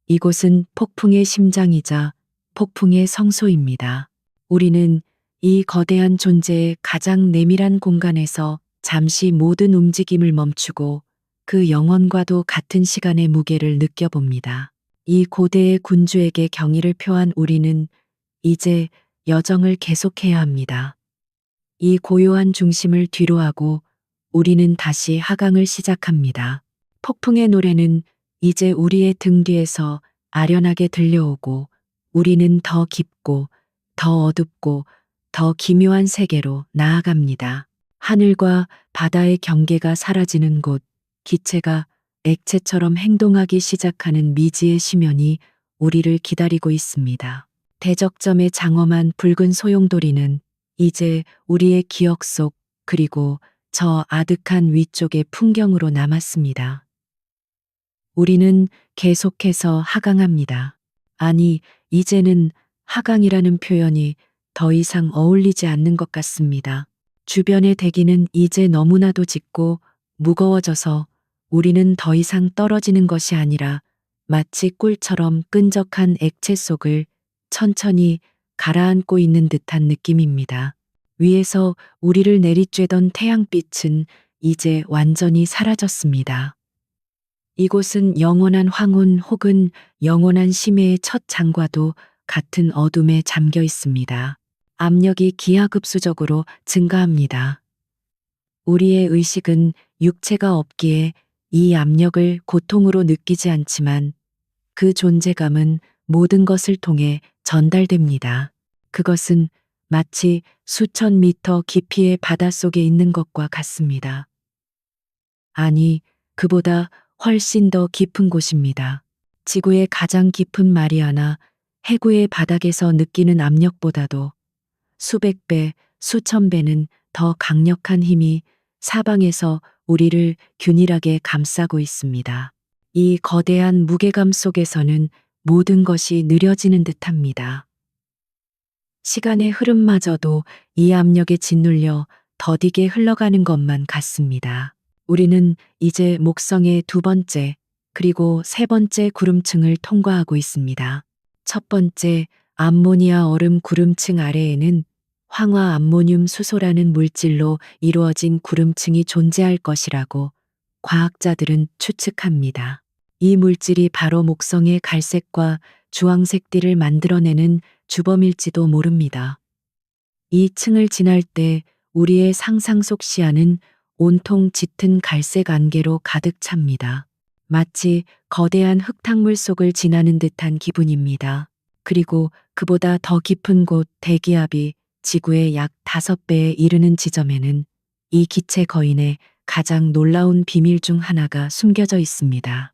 이곳은 폭풍의 심장이자 폭풍의 성소입니다. 우리는 이 거대한 존재의 가장 내밀한 공간에서 잠시 모든 움직임을 멈추고 그 영혼과도 같은 시간의 무게를 느껴봅니다. 이 고대의 군주에게 경의를 표한 우리는 이제 여정을 계속해야 합니다. 이 고요한 중심을 뒤로하고 우리는 다시 하강을 시작합니다. 폭풍의 노래는 이제 우리의 등 뒤에서 아련하게 들려오고 우리는 더 깊고 더 어둡고 더 기묘한 세계로 나아갑니다. 하늘과 바다의 경계가 사라지는 곳, 기체가 액체처럼 행동하기 시작하는 미지의 심연이 우리를 기다리고 있습니다. 대적점의 장엄한 붉은 소용돌이는 이제 우리의 기억 속 그리고 저 아득한 위쪽의 풍경으로 남았습니다. 우리는 계속해서 하강합니다. 아니, 이제는 하강이라는 표현이 더 이상 어울리지 않는 것 같습니다. 주변의 대기는 이제 너무나도 짙고 무거워져서 우리는 더 이상 떨어지는 것이 아니라 마치 꿀처럼 끈적한 액체 속을 천천히 가라앉고 있는 듯한 느낌입니다. 위에서 우리를 내리쬐던 태양빛은 이제 완전히 사라졌습니다. 이곳은 영원한 황혼 혹은 영원한 심해의 첫 장과도 같은 어둠에 잠겨 있습니다. 압력이 기하급수적으로 증가합니다. 우리의 의식은 육체가 없기에 이 압력을 고통으로 느끼지 않지만 그 존재감은 모든 것을 통해 전달됩니다. 그것은 마치 수천 미터 깊이의 바닷속에 있는 것과 같습니다. 아니, 그보다 훨씬 더 깊은 곳입니다. 지구의 가장 깊은 마리아나 해구의 바닥에서 느끼는 압력보다도 수백 배, 수천 배는 더 강력한 힘이 사방에서 우리를 균일하게 감싸고 있습니다. 이 거대한 무게감 속에서는 모든 것이 느려지는 듯합니다. 시간의 흐름마저도 이 압력에 짓눌려 더디게 흘러가는 것만 같습니다. 우리는 이제 목성의 두 번째, 그리고 세 번째 구름층을 통과하고 있습니다. 첫 번째 암모니아 얼음 구름층 아래에는 황화 암모늄 수소라는 물질로 이루어진 구름층이 존재할 것이라고 과학자들은 추측합니다. 이 물질이 바로 목성의 갈색과 주황색 띠를 만들어내는 주범일지도 모릅니다. 이 층을 지날 때 우리의 상상 속 시야는 온통 짙은 갈색 안개로 가득 찹니다. 마치 거대한 흙탕물 속을 지나는 듯한 기분입니다. 그리고 그보다 더 깊은 곳 대기압이 지구의 약 5배에 이르는 지점에는 이 기체 거인의 가장 놀라운 비밀 중 하나가 숨겨져 있습니다.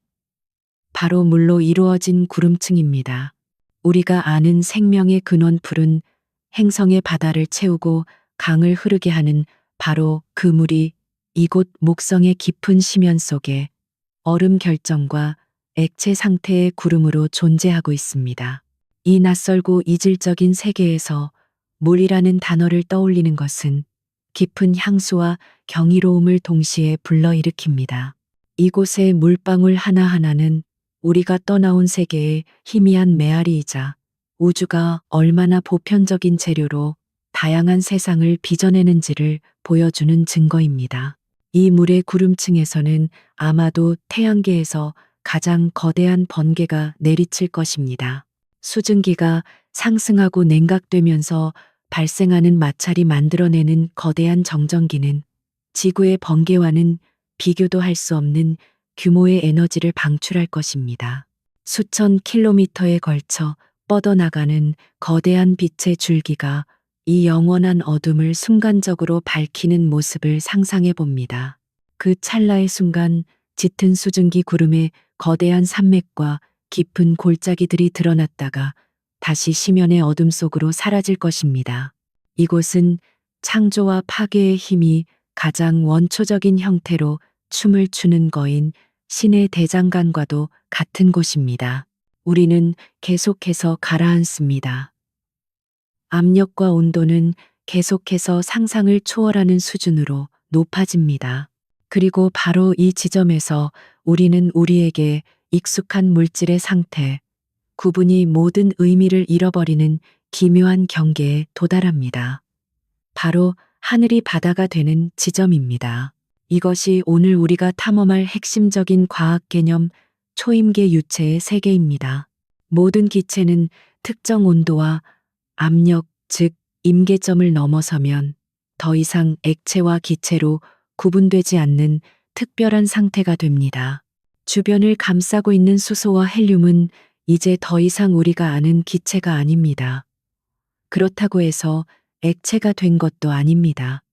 바로 물로 이루어진 구름층입니다. 우리가 아는 생명의 근원 풀은 행성의 바다를 채우고 강을 흐르게 하는 바로 그 물이 이곳 목성의 깊은 심연 속에 얼음 결정과 액체 상태의 구름으로 존재하고 있습니다. 이 낯설고 이질적인 세계에서 물이라는 단어를 떠올리는 것은 깊은 향수와 경이로움을 동시에 불러일으킵니다. 이곳의 물방울 하나하나는 우리가 떠나온 세계의 희미한 메아리이자 우주가 얼마나 보편적인 재료로 다양한 세상을 빚어내는지를 보여주는 증거입니다. 이 물의 구름층에서는 아마도 태양계에서 가장 거대한 번개가 내리칠 것입니다. 수증기가 상승하고 냉각되면서 발생하는 마찰이 만들어내는 거대한 정전기는 지구의 번개와는 비교도 할 수 없는 규모의 에너지를 방출할 것입니다. 수천 킬로미터에 걸쳐 뻗어나가는 거대한 빛의 줄기가 이 영원한 어둠을 순간적으로 밝히는 모습을 상상해 봅니다. 그 찰나의 순간 짙은 수증기 구름에 거대한 산맥과 깊은 골짜기들이 드러났다가 다시 심연의 어둠 속으로 사라질 것입니다. 이곳은 창조와 파괴의 힘이 가장 원초적인 형태로 춤을 추는 거인 신의 대장간과도 같은 곳입니다. 우리는 계속해서 가라앉습니다. 압력과 온도는 계속해서 상상을 초월하는 수준으로 높아집니다. 그리고 바로 이 지점에서 우리는 우리에게 익숙한 물질의 상태, 구분이 모든 의미를 잃어버리는 기묘한 경계에 도달합니다. 바로 하늘이 바다가 되는 지점입니다. 이것이 오늘 우리가 탐험할 핵심적인 과학 개념 초임계 유체의 세계입니다. 모든 기체는 특정 온도와 압력, 즉 임계점을 넘어서면 더 이상 액체와 기체로 구분되지 않는 특별한 상태가 됩니다. 주변을 감싸고 있는 수소와 헬륨은 이제 더 이상 우리가 아는 기체가 아닙니다. 그렇다고 해서 액체가 된 것도 아닙니다.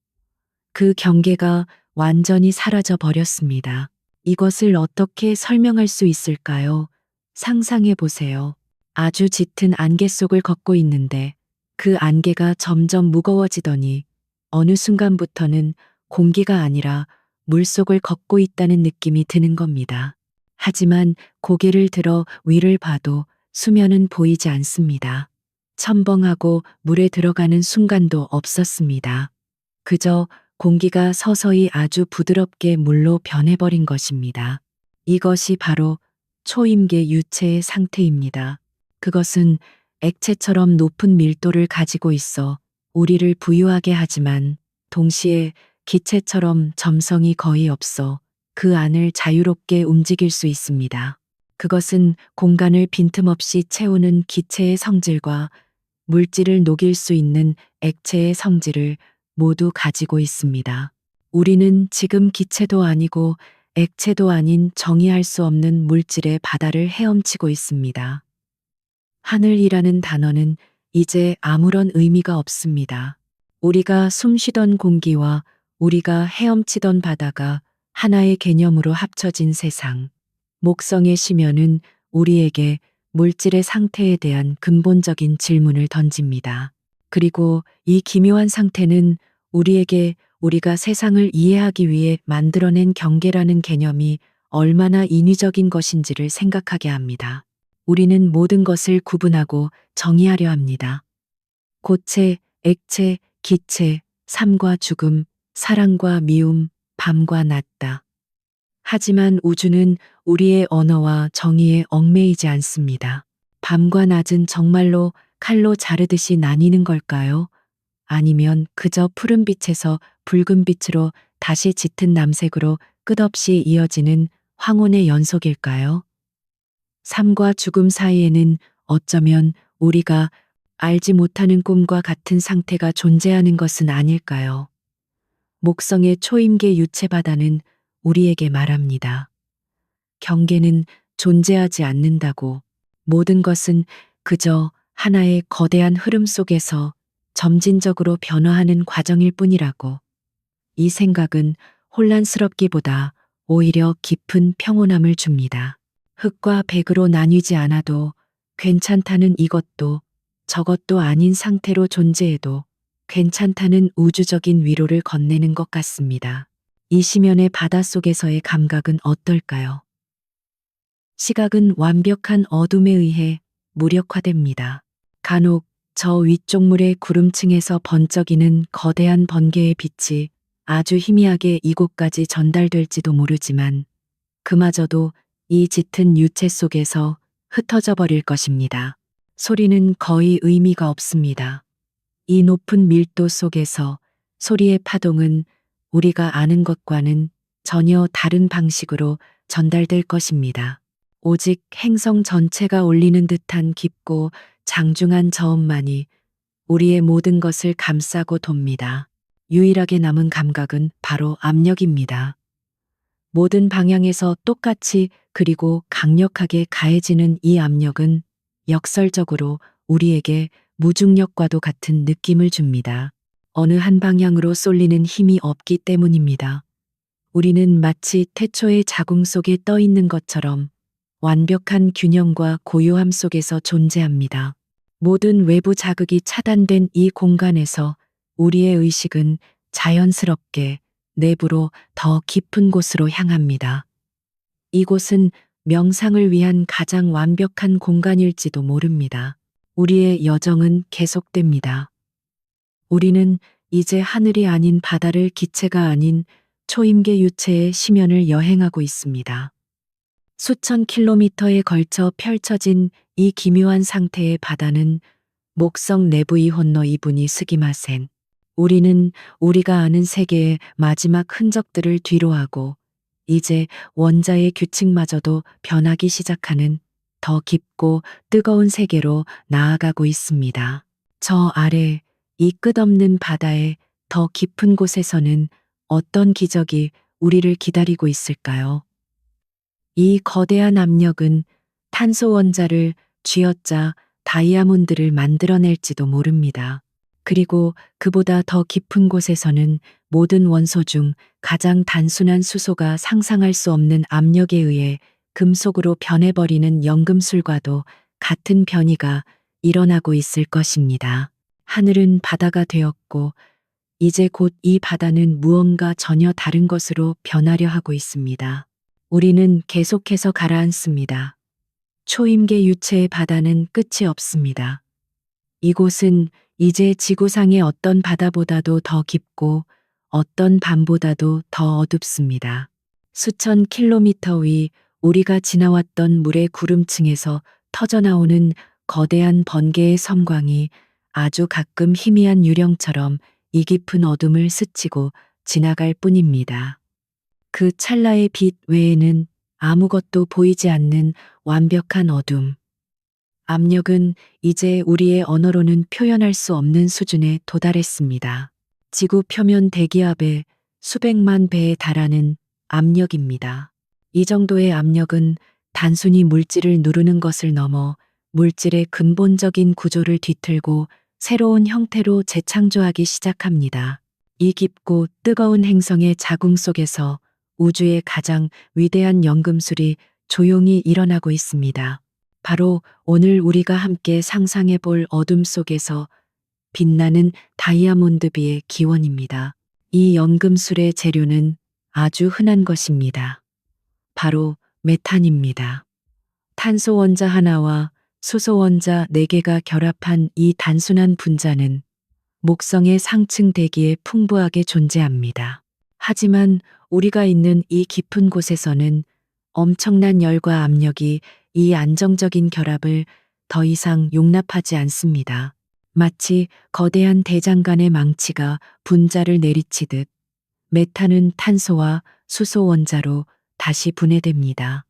그 경계가 완전히 사라져 버렸습니다. 이것을 어떻게 설명할 수 있을까요? 상상해 보세요. 아주 짙은 안개 속을 걷고 있는데 그 안개가 점점 무거워지더니 어느 순간부터는 공기가 아니라 물속을 걷고 있다는 느낌이 드는 겁니다. 하지만 고개를 들어 위를 봐도 수면은 보이지 않습니다. 첨벙하고 물에 들어가는 순간도 없었습니다. 그저 공기가 서서히 아주 부드럽게 물로 변해버린 것입니다. 이것이 바로 초임계 유체의 상태입니다. 그것은 액체처럼 높은 밀도를 가지고 있어 우리를 부유하게 하지만 동시에 기체처럼 점성이 거의 없어 그 안을 자유롭게 움직일 수 있습니다. 그것은 공간을 빈틈없이 채우는 기체의 성질과 물질을 녹일 수 있는 액체의 성질을 모두 가지고 있습니다. 우리는 지금 기체도 아니고 액체도 아닌 정의할 수 없는 물질의 바다를 헤엄치고 있습니다. 하늘이라는 단어는 이제 아무런 의미가 없습니다. 우리가 숨쉬던 공기와 우리가 헤엄치던 바다가 하나의 개념으로 합쳐진 세상. 목성의 심연은 우리에게 물질의 상태에 대한 근본적인 질문을 던집니다. 그리고 이 기묘한 상태는 우리에게 우리가 세상을 이해하기 위해 만들어낸 경계라는 개념이 얼마나 인위적인 것인지를 생각하게 합니다. 우리는 모든 것을 구분하고 정의하려 합니다. 고체, 액체, 기체, 삶과 죽음, 사랑과 미움, 밤과 낮다. 하지만 우주는 우리의 언어와 정의에 얽매이지 않습니다. 밤과 낮은 정말로 칼로 자르듯이 나뉘는 걸까요? 아니면 그저 푸른 빛에서 붉은 빛으로 다시 짙은 남색으로 끝없이 이어지는 황혼의 연속일까요? 삶과 죽음 사이에는 어쩌면 우리가 알지 못하는 꿈과 같은 상태가 존재하는 것은 아닐까요? 목성의 초임계 유체 바다는 우리에게 말합니다. 경계는 존재하지 않는다고. 모든 것은 그저 하나의 거대한 흐름 속에서 점진적으로 변화하는 과정일 뿐이라고. 이 생각은 혼란스럽기보다 오히려 깊은 평온함을 줍니다. 흙과 백으로 나뉘지 않아도 괜찮다는 이것도 저것도 아닌 상태로 존재해도 괜찮다는 우주적인 위로를 건네는 것 같습니다. 이 시면의 바닷속에서의 감각은 어떨까요? 시각은 완벽한 어둠에 의해 무력화됩니다. 간혹 저 위쪽 물의 구름층에서 번쩍이는 거대한 번개의 빛이 아주 희미하게 이곳까지 전달될지도 모르지만 그마저도 이 짙은 유체 속에서 흩어져 버릴 것입니다. 소리는 거의 의미가 없습니다. 이 높은 밀도 속에서 소리의 파동은 우리가 아는 것과는 전혀 다른 방식으로 전달될 것입니다. 오직 행성 전체가 울리는 듯한 깊고 장중한 저음만이 우리의 모든 것을 감싸고 돕니다. 유일하게 남은 감각은 바로 압력입니다. 모든 방향에서 똑같이 그리고 강력하게 가해지는 이 압력은 역설적으로 우리에게 무중력과도 같은 느낌을 줍니다. 어느 한 방향으로 쏠리는 힘이 없기 때문입니다. 우리는 마치 태초의 자궁 속에 떠 있는 것처럼 완벽한 균형과 고요함 속에서 존재합니다. 모든 외부 자극이 차단된 이 공간에서 우리의 의식은 자연스럽게 내부로 더 깊은 곳으로 향합니다. 이곳은 명상을 위한 가장 완벽한 공간일지도 모릅니다. 우리의 여정은 계속됩니다. 우리는 이제 하늘이 아닌 바다를 기체가 아닌 초임계 유체의 심연을 여행하고 있습니다. 수천 킬로미터에 걸쳐 펼쳐진 이 기묘한 상태의 바다는 목성 내부이 혼노 이분이 스기마센. 우리는 우리가 아는 세계의 마지막 흔적들을 뒤로하고 이제 원자의 규칙마저도 변하기 시작하는 더 깊고 뜨거운 세계로 나아가고 있습니다. 저 아래 이 끝없는 바다의 더 깊은 곳에서는 어떤 기적이 우리를 기다리고 있을까요? 이 거대한 압력은 탄소 원자를 쥐어짜 다이아몬드를 만들어낼지도 모릅니다. 그리고 그보다 더 깊은 곳에서는 모든 원소 중 가장 단순한 수소가 상상할 수 없는 압력에 의해 금속으로 변해버리는 연금술과도 같은 변이가 일어나고 있을 것입니다. 하늘은 바다가 되었고 이제 곧 이 바다는 무언가 전혀 다른 것으로 변하려 하고 있습니다. 우리는 계속해서 가라앉습니다. 초임계 유체의 바다는 끝이 없습니다. 이곳은 이제 지구상의 어떤 바다보다도 더 깊고 어떤 밤보다도 더 어둡습니다. 수천 킬로미터 위 우리가 지나왔던 물의 구름층에서 터져나오는 거대한 번개의 섬광이 아주 가끔 희미한 유령처럼 이 깊은 어둠을 스치고 지나갈 뿐입니다. 그 찰나의 빛 외에는 아무것도 보이지 않는 완벽한 어둠. 압력은 이제 우리의 언어로는 표현할 수 없는 수준에 도달했습니다. 지구 표면 대기압의 수백만 배에 달하는 압력입니다. 이 정도의 압력은 단순히 물질을 누르는 것을 넘어 물질의 근본적인 구조를 뒤틀고 새로운 형태로 재창조하기 시작합니다. 이 깊고 뜨거운 행성의 자궁 속에서 우주의 가장 위대한 연금술이 조용히 일어나고 있습니다. 바로 오늘 우리가 함께 상상해 볼 어둠 속에서 빛나는 다이아몬드비의 기원입니다. 이 연금술의 재료는 아주 흔한 것입니다. 바로 메탄입니다. 탄소 원자 하나와 수소 원자 4개가 결합한 이 단순한 분자는 목성의 상층 대기에 풍부하게 존재합니다. 하지만 우리가 있는 이 깊은 곳에서는 엄청난 열과 압력이 이 안정적인 결합을 더 이상 용납하지 않습니다. 마치 거대한 대장간의 망치가 분자를 내리치듯 메탄은 탄소와 수소 원자로 다시 분해됩니다.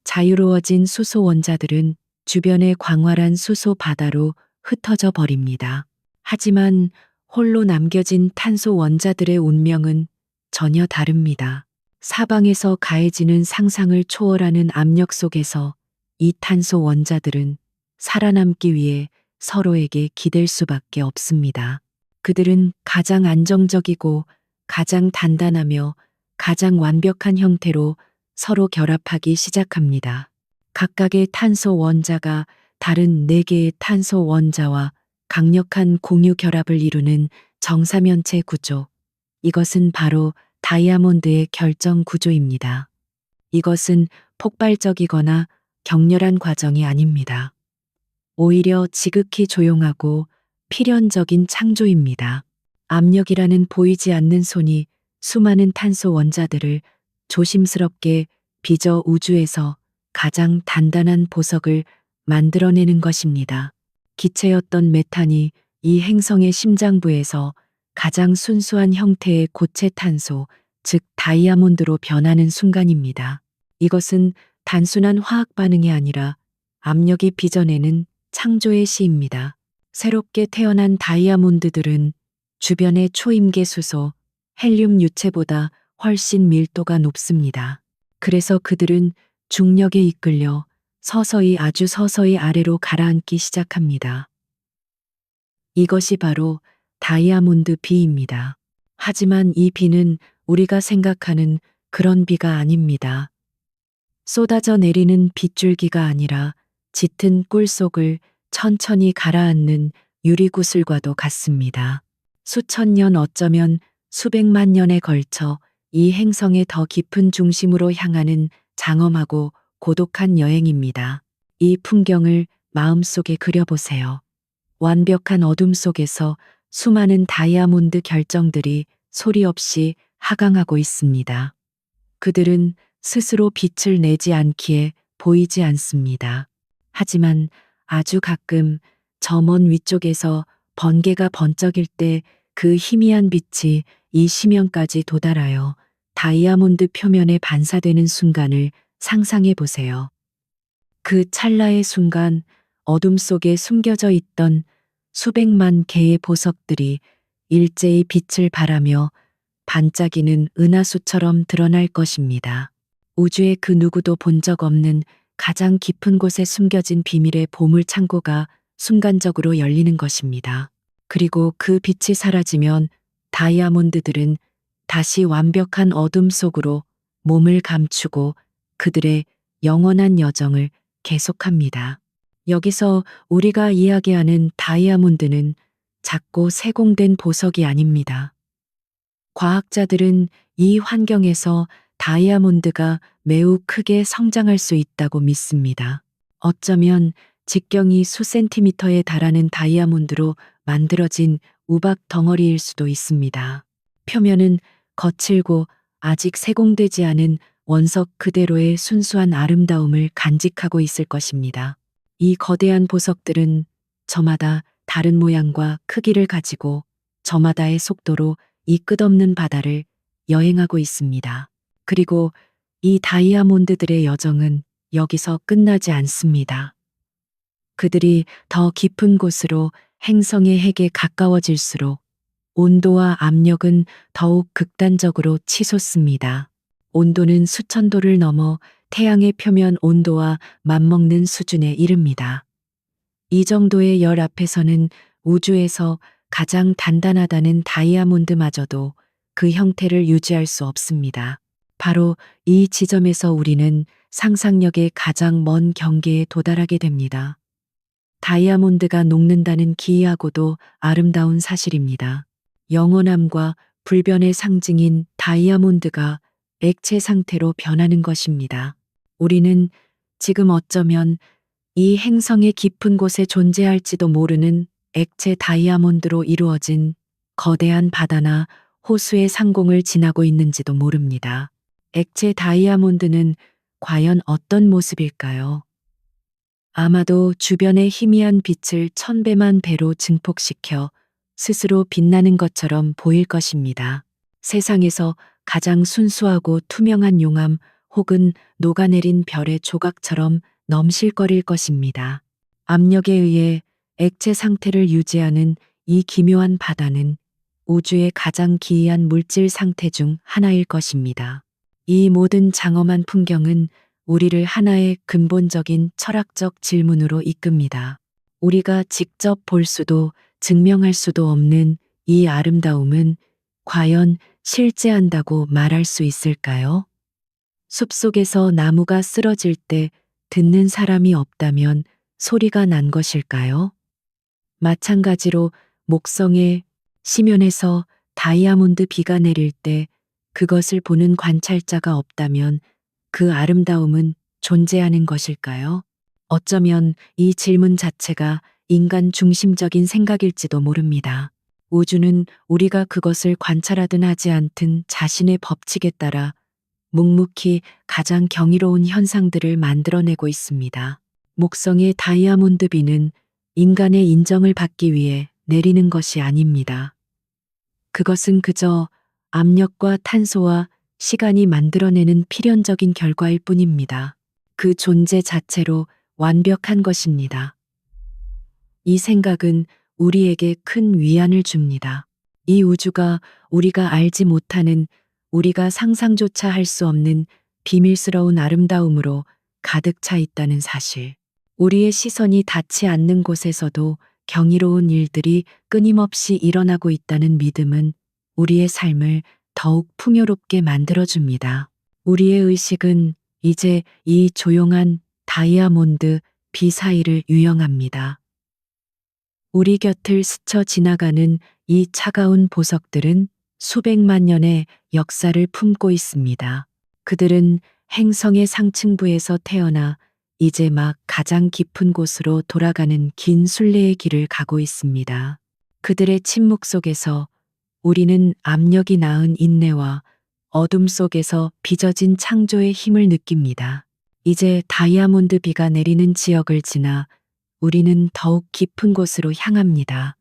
자유로워진 수소 원자들은 주변의 광활한 수소 바다로 흩어져 버립니다. 하지만 홀로 남겨진 탄소 원자들의 운명은 전혀 다릅니다. 사방에서 가해지는 상상을 초월하는 압력 속에서 이 탄소 원자들은 살아남기 위해 서로에게 기댈 수밖에 없습니다. 그들은 가장 안정적이고 가장 단단하며 가장 완벽한 형태로 서로 결합하기 시작합니다. 각각의 탄소 원자가 다른 4개의 탄소 원자와 강력한 공유 결합을 이루는 정사면체 구조. 이것은 바로 다이아몬드의 결정 구조입니다. 이것은 폭발적이거나 격렬한 과정이 아닙니다. 오히려 지극히 조용하고 필연적인 창조입니다. 압력이라는 보이지 않는 손이 수많은 탄소 원자들을 조심스럽게 빚어 우주에서 가장 단단한 보석을 만들어내는 것입니다. 기체였던 메탄이 이 행성의 심장부에서 가장 순수한 형태의 고체 탄소, 즉 다이아몬드로 변하는 순간입니다. 이것은 단순한 화학 반응이 아니라 압력이 빚어내는 창조의 시입니다. 새롭게 태어난 다이아몬드들은 주변의 초임계 수소, 헬륨 유체보다 훨씬 밀도가 높습니다. 그래서 그들은 중력에 이끌려 서서히 아주 서서히 아래로 가라앉기 시작합니다. 이것이 바로 다이아몬드 비입니다. 하지만 이 비는 우리가 생각하는 그런 비가 아닙니다. 쏟아져 내리는 빗줄기가 아니라 짙은 꿀 속을 천천히 가라앉는 유리구슬과도 같습니다. 수천 년 어쩌면 수백만 년에 걸쳐 이 행성의 더 깊은 중심으로 향하는 장엄하고 고독한 여행입니다. 이 풍경을 마음속에 그려보세요. 완벽한 어둠 속에서 수많은 다이아몬드 결정들이 소리 없이 하강하고 있습니다. 그들은 스스로 빛을 내지 않기에 보이지 않습니다. 하지만 아주 가끔 저 먼 위쪽에서 번개가 번쩍일 때 그 희미한 빛이 이 심연까지 도달하여 다이아몬드 표면에 반사되는 순간을 상상해 보세요. 그 찰나의 순간 어둠 속에 숨겨져 있던 수백만 개의 보석들이 일제히 빛을 발하며 반짝이는 은하수처럼 드러날 것입니다. 우주의 그 누구도 본 적 없는 가장 깊은 곳에 숨겨진 비밀의 보물 창고가 순간적으로 열리는 것입니다. 그리고 그 빛이 사라지면 다이아몬드들은 다시 완벽한 어둠 속으로 몸을 감추고 그들의 영원한 여정을 계속합니다. 여기서 우리가 이야기하는 다이아몬드는 작고 세공된 보석이 아닙니다. 과학자들은 이 환경에서 다이아몬드가 매우 크게 성장할 수 있다고 믿습니다. 어쩌면 직경이 수센티미터에 달하는 다이아몬드로 만들어진 우박 덩어리일 수도 있습니다. 표면은 거칠고 아직 세공되지 않은 원석 그대로의 순수한 아름다움을 간직하고 있을 것입니다. 이 거대한 보석들은 저마다 다른 모양과 크기를 가지고 저마다의 속도로 이 끝없는 바다를 여행하고 있습니다. 그리고 이 다이아몬드들의 여정은 여기서 끝나지 않습니다. 그들이 더 깊은 곳으로 행성의 핵에 가까워질수록 온도와 압력은 더욱 극단적으로 치솟습니다. 온도는 수천 도를 넘어 태양의 표면 온도와 맞먹는 수준에 이릅니다. 이 정도의 열 앞에서는 우주에서 가장 단단하다는 다이아몬드마저도 그 형태를 유지할 수 없습니다. 바로 이 지점에서 우리는 상상력의 가장 먼 경계에 도달하게 됩니다. 다이아몬드가 녹는다는 기이하고도 아름다운 사실입니다. 영원함과 불변의 상징인 다이아몬드가 액체 상태로 변하는 것입니다. 우리는 지금 어쩌면 이 행성의 깊은 곳에 존재할지도 모르는 액체 다이아몬드로 이루어진 거대한 바다나 호수의 상공을 지나고 있는지도 모릅니다. 액체 다이아몬드는 과연 어떤 모습일까요? 아마도 주변의 희미한 빛을 1000배만 배로 증폭시켜 스스로 빛나는 것처럼 보일 것입니다. 세상에서 가장 순수하고 투명한 용암 혹은 녹아내린 별의 조각처럼 넘실거릴 것입니다. 압력에 의해 액체 상태를 유지하는 이 기묘한 바다는 우주의 가장 기이한 물질 상태 중 하나일 것입니다. 이 모든 장엄한 풍경은 우리를 하나의 근본적인 철학적 질문으로 이끕니다. 우리가 직접 볼 수도 증명할 수도 없는 이 아름다움은 과연 실제한다고 말할 수 있을까요? 숲속에서 나무가 쓰러질 때 듣는 사람이 없다면 소리가 난 것일까요? 마찬가지로 목성의 심연에서 다이아몬드 비가 내릴 때 그것을 보는 관찰자가 없다면 그 아름다움은 존재하는 것일까요? 어쩌면 이 질문 자체가 인간 중심적인 생각일지도 모릅니다. 우주는 우리가 그것을 관찰하든 하지 않든 자신의 법칙에 따라 묵묵히 가장 경이로운 현상들을 만들어내고 있습니다. 목성의 다이아몬드 비는 인간의 인정을 받기 위해 내리는 것이 아닙니다. 그것은 그저 압력과 탄소와 시간이 만들어내는 필연적인 결과일 뿐입니다. 그 존재 자체로 완벽한 것입니다. 이 생각은 우리에게 큰 위안을 줍니다. 이 우주가 우리가 알지 못하는, 우리가 상상조차 할 수 없는 비밀스러운 아름다움으로 가득 차 있다는 사실. 우리의 시선이 닿지 않는 곳에서도 경이로운 일들이 끊임없이 일어나고 있다는 믿음은 우리의 삶을 더욱 풍요롭게 만들어줍니다. 우리의 의식은 이제 이 조용한 다이아몬드 비 사이를 유영합니다. 우리 곁을 스쳐 지나가는 이 차가운 보석들은 수백만 년의 역사를 품고 있습니다. 그들은 행성의 상층부에서 태어나 이제 막 가장 깊은 곳으로 돌아가는 긴 순례의 길을 가고 있습니다. 그들의 침묵 속에서 우리는 압력이 낳은 인내와 어둠 속에서 빚어진 창조의 힘을 느낍니다. 이제 다이아몬드 비가 내리는 지역을 지나 우리는 더욱 깊은 곳으로 향합니다.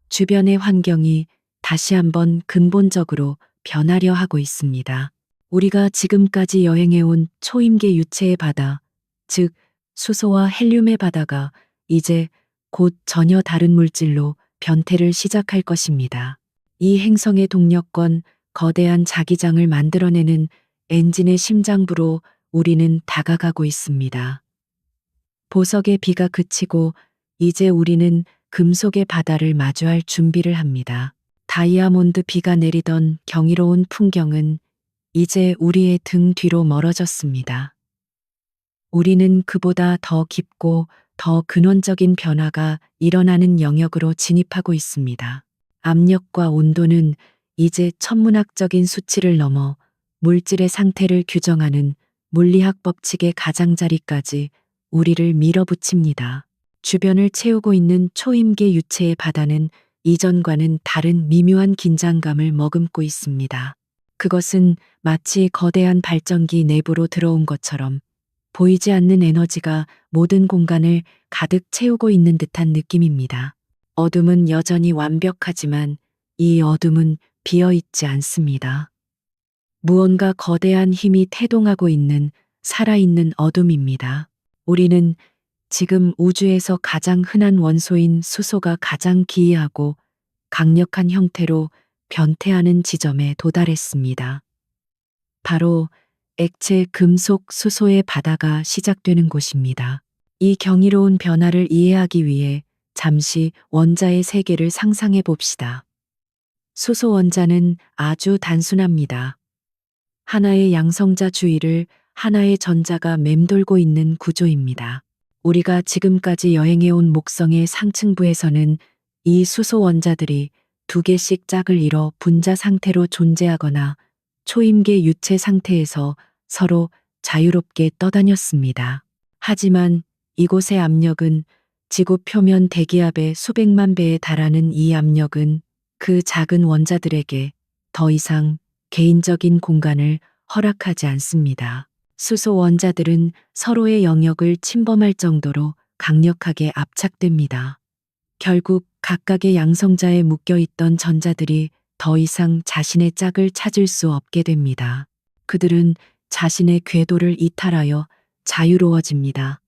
주변의 환경이 다시 한번 근본적으로 변하려 하고 있습니다. 우리가 지금까지 여행해온 초임계 유체의 바다, 즉 수소와 헬륨의 바다가 이제 곧 전혀 다른 물질로 변태를 시작할 것입니다. 이 행성의 동력권, 거대한 자기장을 만들어내는 엔진의 심장부로 우리는 다가가고 있습니다. 보석의 비가 그치고 이제 우리는 금속의 바다를 마주할 준비를 합니다. 다이아몬드 비가 내리던 경이로운 풍경은 이제 우리의 등 뒤로 멀어졌습니다. 우리는 그보다 더 깊고 더 근원적인 변화가 일어나는 영역으로 진입하고 있습니다. 압력과 온도는 이제 천문학적인 수치를 넘어 물질의 상태를 규정하는 물리학 법칙의 가장자리까지 우리를 밀어붙입니다. 주변을 채우고 있는 초임계 유체의 바다는 이전과는 다른 미묘한 긴장감을 머금고 있습니다. 그것은 마치 거대한 발전기 내부로 들어온 것처럼 보이지 않는 에너지가 모든 공간을 가득 채우고 있는 듯한 느낌입니다. 어둠은 여전히 완벽하지만 이 어둠은 비어 있지 않습니다. 무언가 거대한 힘이 태동하고 있는 살아있는 어둠입니다. 우리는 지금 우주에서 가장 흔한 원소인 수소가 가장 기이하고 강력한 형태로 변태하는 지점에 도달했습니다. 바로 액체 금속 수소의 바다가 시작되는 곳입니다. 이 경이로운 변화를 이해하기 위해 잠시 원자의 세계를 상상해 봅시다. 수소 원자는 아주 단순합니다. 하나의 양성자 주위를 하나의 전자가 맴돌고 있는 구조입니다. 우리가 지금까지 여행해온 목성의 상층부에서는 이 수소 원자들이 두 개씩 짝을 이뤄 분자 상태로 존재하거나 초임계 유체 상태에서 서로 자유롭게 떠다녔습니다. 하지만 이곳의 압력은 지구 표면 대기압의 수백만 배에 달하는 이 압력은 그 작은 원자들에게 더 이상 개인적인 공간을 허락하지 않습니다. 수소 원자들은 서로의 영역을 침범할 정도로 강력하게 압착됩니다. 결국 각각의 양성자에 묶여 있던 전자들이 더 이상 자신의 짝을 찾을 수 없게 됩니다. 그들은 자신의 궤도를 이탈하여 자유로워집니다.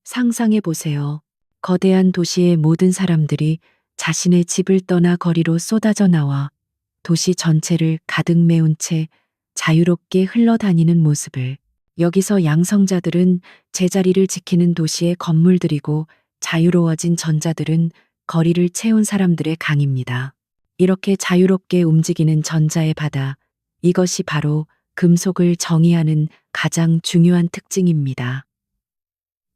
상상해 보세요. 거대한 도시의 모든 사람들이 자신의 집을 떠나 거리로 쏟아져 나와 도시 전체를 가득 메운 채 자유롭게 흘러다니는 모습을. 여기서 양성자들은 제자리를 지키는 도시의 건물들이고 자유로워진 전자들은 거리를 채운 사람들의 강입니다. 이렇게 자유롭게 움직이는 전자의 바다, 이것이 바로 금속을 정의하는 가장 중요한 특징입니다.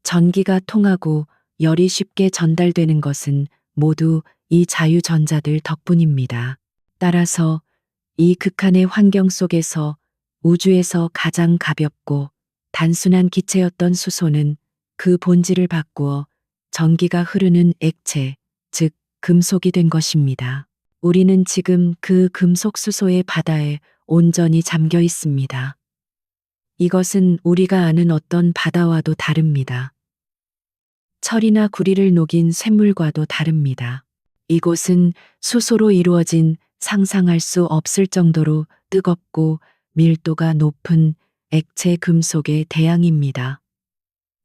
전기가 통하고 열이 쉽게 전달되는 것은 모두 이 자유전자들 덕분입니다. 따라서 이 극한의 환경 속에서 우주에서 가장 가볍고 단순한 기체였던 수소는 그 본질을 바꾸어 전기가 흐르는 액체, 즉 금속이 된 것입니다. 우리는 지금 그 금속 수소의 바다에 온전히 잠겨 있습니다. 이것은 우리가 아는 어떤 바다와도 다릅니다. 철이나 구리를 녹인 샘물과도 다릅니다. 이곳은 수소로 이루어진 상상할 수 없을 정도로 뜨겁고 밀도가 높은 액체 금속의 대양입니다.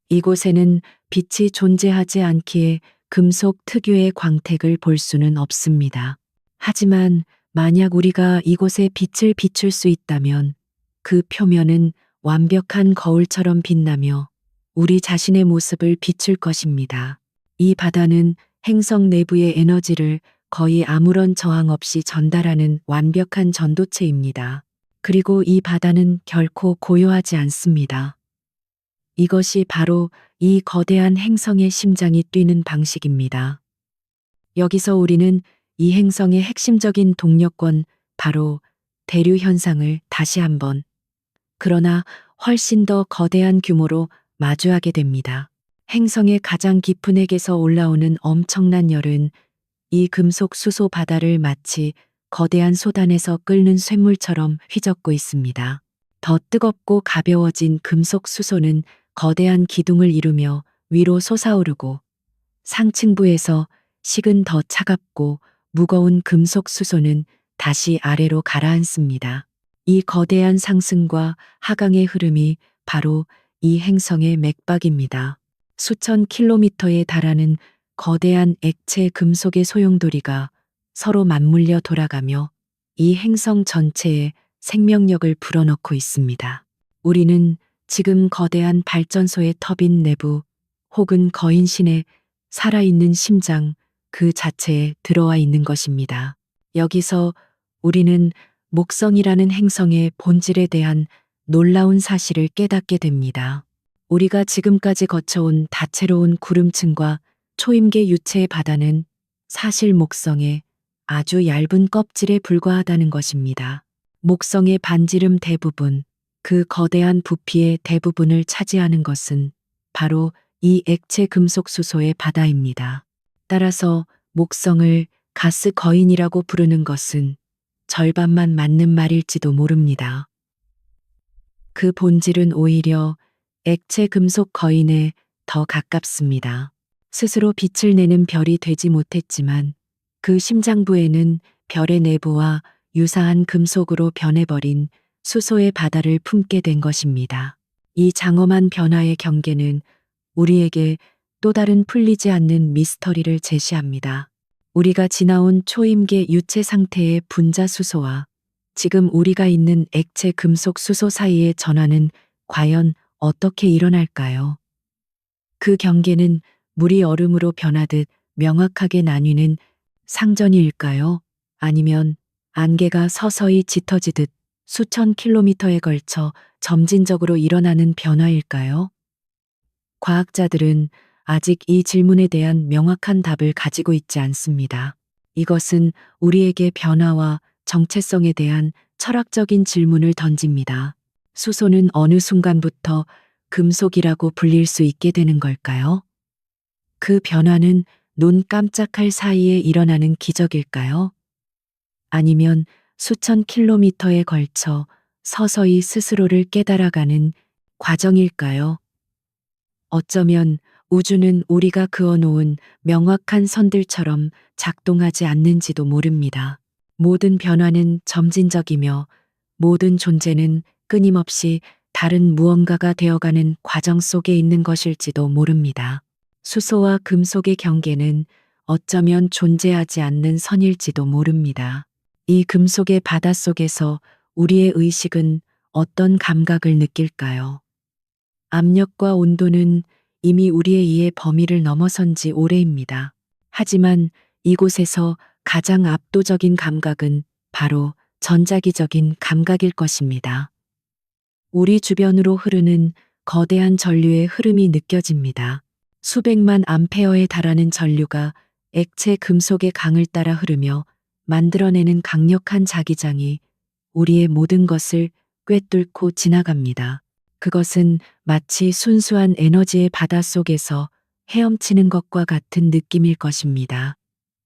이곳에는 빛이 존재하지 않기에 금속 특유의 광택을 볼 수는 없습니다. 하지만 만약 우리가 이곳에 빛을 비출 수 있다면 그 표면은 완벽한 거울처럼 빛나며 우리 자신의 모습을 비출 것입니다. 이 바다는 행성 내부의 에너지를 거의 아무런 저항 없이 전달하는 완벽한 전도체입니다. 그리고 이 바다는 결코 고요하지 않습니다. 이것이 바로 이 거대한 행성의 심장이 뛰는 방식입니다. 여기서 우리는 이 행성의 핵심적인 동력권, 바로 대류 현상을 다시 한번, 그러나 훨씬 더 거대한 규모로 마주하게 됩니다. 행성의 가장 깊은 핵에서 올라오는 엄청난 열은 이 금속 수소 바다를 마치 거대한 소단에서 끓는 쇳물처럼 휘젓고 있습니다. 더 뜨겁고 가벼워진 금속 수소는 거대한 기둥을 이루며 위로 솟아오르고 상층부에서 식은 더 차갑고 무거운 금속 수소는 다시 아래로 가라앉습니다. 이 거대한 상승과 하강의 흐름이 바로 이 행성의 맥박입니다. 수천 킬로미터에 달하는 거대한 액체 금속의 소용돌이가 서로 맞물려 돌아가며 이 행성 전체에 생명력을 불어넣고 있습니다. 우리는 지금 거대한 발전소의 터빈 내부 혹은 거인신의 살아있는 심장 그 자체에 들어와 있는 것입니다. 여기서 우리는 목성이라는 행성의 본질에 대한 놀라운 사실을 깨닫게 됩니다. 우리가 지금까지 거쳐온 다채로운 구름층과 초임계 유체의 바다는 사실 목성의 아주 얇은 껍질에 불과하다는 것입니다. 목성의 반지름 대부분, 그 거대한 부피의 대부분을 차지하는 것은 바로 이 액체 금속 수소의 바다입니다. 따라서 목성을 가스 거인이라고 부르는 것은 절반만 맞는 말일지도 모릅니다. 그 본질은 오히려 액체 금속 거인에 더 가깝습니다. 스스로 빛을 내는 별이 되지 못했지만 그 심장부에는 별의 내부와 유사한 금속으로 변해버린 수소의 바다를 품게 된 것입니다. 이 장엄한 변화의 경계는 우리에게 또 다른 풀리지 않는 미스터리를 제시합니다. 우리가 지나온 초임계 유체 상태의 분자 수소와 지금 우리가 있는 액체 금속 수소 사이의 전환은 과연 어떻게 일어날까요? 그 경계는 물이 얼음으로 변하듯 명확하게 나뉘는 상전일까요? 아니면 안개가 서서히 짙어지듯 수천 킬로미터에 걸쳐 점진적으로 일어나는 변화일까요? 과학자들은 아직 이 질문에 대한 명확한 답을 가지고 있지 않습니다. 이것은 우리에게 변화와 정체성에 대한 철학적인 질문을 던집니다. 수소는 어느 순간부터 금속이라고 불릴 수 있게 되는 걸까요? 그 변화는 눈 깜짝할 사이에 일어나는 기적일까요? 아니면 수천 킬로미터에 걸쳐 서서히 스스로를 깨달아가는 과정일까요? 어쩌면 우주는 우리가 그어놓은 명확한 선들처럼 작동하지 않는지도 모릅니다. 모든 변화는 점진적이며 모든 존재는 끊임없이 다른 무언가가 되어가는 과정 속에 있는 것일지도 모릅니다. 수소와 금속의 경계는 어쩌면 존재하지 않는 선일지도 모릅니다. 이 금속의 바닷속에서 우리의 의식은 어떤 감각을 느낄까요? 압력과 온도는 이미 우리의 이해 범위를 넘어선 지 오래입니다. 하지만 이곳에서 가장 압도적인 감각은 바로 전자기적인 감각일 것입니다. 우리 주변으로 흐르는 거대한 전류의 흐름이 느껴집니다. 수백만 암페어에 달하는 전류가 액체 금속의 강을 따라 흐르며 만들어내는 강력한 자기장이 우리의 모든 것을 꿰뚫고 지나갑니다. 그것은 마치 순수한 에너지의 바닷속에서 헤엄치는 것과 같은 느낌일 것입니다.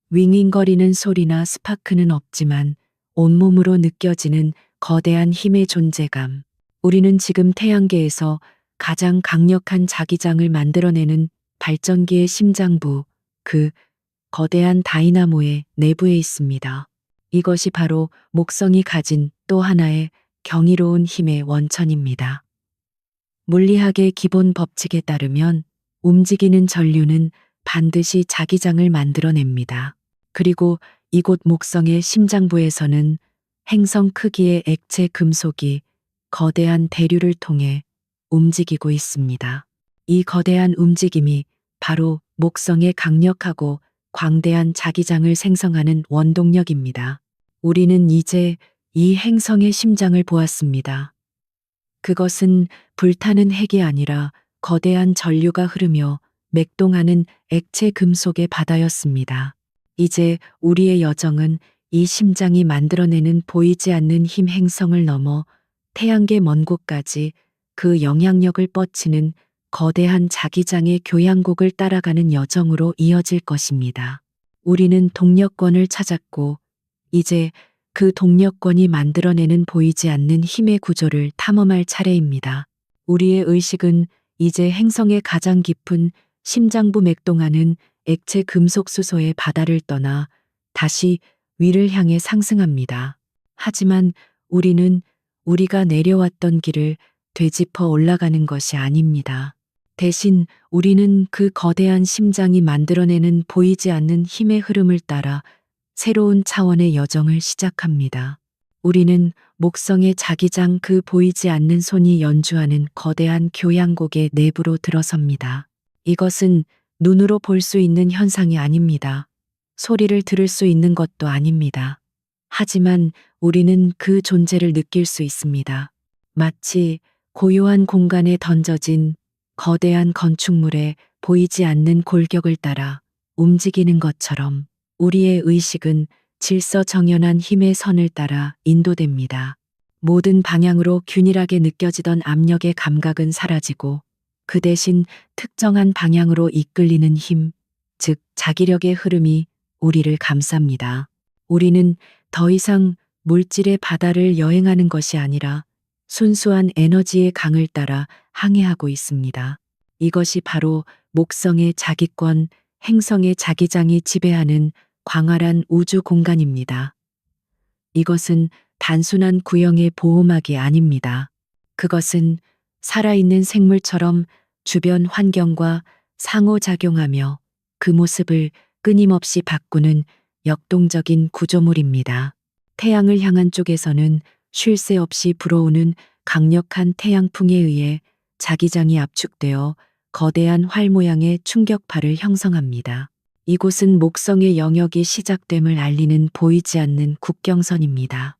윙윙거리는 소리나 스파크는 없지만 온몸으로 느껴지는 거대한 힘의 존재감. 우리는 지금 태양계에서 가장 강력한 자기장을 만들어내는 발전기의 심장부, 그 거대한 다이나모의 내부에 있습니다. 이것이 바로 목성이 가진 또 하나의 경이로운 힘의 원천입니다. 물리학의 기본 법칙에 따르면 움직이는 전류는 반드시 자기장을 만들어냅니다. 그리고 이곳 목성의 심장부에서는 행성 크기의 액체 금속이 거대한 대류를 통해 움직이고 있습니다. 이 거대한 움직임이 바로 목성의 강력하고 광대한 자기장을 생성하는 원동력입니다. 우리는 이제 이 행성의 심장을 보았습니다. 그것은 불타는 핵이 아니라 거대한 전류가 흐르며 맥동하는 액체 금속의 바다였습니다. 이제 우리의 여정은 이 심장이 만들어내는 보이지 않는 힘 행성을 넘어 태양계 먼 곳까지 그 영향력을 뻗치는 거대한 자기장의 교향곡을 따라가는 여정으로 이어질 것입니다. 우리는 동력권을 찾았고 이제 그 동력권이 만들어내는 보이지 않는 힘의 구조를 탐험할 차례입니다. 우리의 의식은 이제 행성의 가장 깊은 심장부 맥동하는 액체 금속 수소의 바다를 떠나 다시 위를 향해 상승합니다. 하지만 우리는 우리가 내려왔던 길을 되짚어 올라가는 것이 아닙니다. 대신 우리는 그 거대한 심장이 만들어내는 보이지 않는 힘의 흐름을 따라 새로운 차원의 여정을 시작합니다. 우리는 목성의 자기장 그 보이지 않는 손이 연주하는 거대한 교향곡의 내부로 들어섭니다. 이것은 눈으로 볼 수 있는 현상이 아닙니다. 소리를 들을 수 있는 것도 아닙니다. 하지만 우리는 그 존재를 느낄 수 있습니다. 마치 고요한 공간에 던져진 거대한 건축물의 보이지 않는 골격을 따라 움직이는 것처럼 우리의 의식은 질서정연한 힘의 선을 따라 인도됩니다. 모든 방향으로 균일하게 느껴지던 압력의 감각은 사라지고 그 대신 특정한 방향으로 이끌리는 힘, 즉 자기력의 흐름이 우리를 감쌉니다. 우리는 더 이상 물질의 바다를 여행하는 것이 아니라 순수한 에너지의 강을 따라 항해하고 있습니다. 이것이 바로 목성의 자기권, 행성의 자기장이 지배하는 광활한 우주 공간입니다. 이것은 단순한 구형의 보호막이 아닙니다. 그것은 살아있는 생물처럼 주변 환경과 상호작용하며 그 모습을 끊임없이 바꾸는 역동적인 구조물입니다. 태양을 향한 쪽에서는 쉴 새 없이 불어오는 강력한 태양풍에 의해 자기장이 압축되어 거대한 활 모양의 충격파를 형성합니다. 이곳은 목성의 영역이 시작됨을 알리는 보이지 않는 국경선입니다.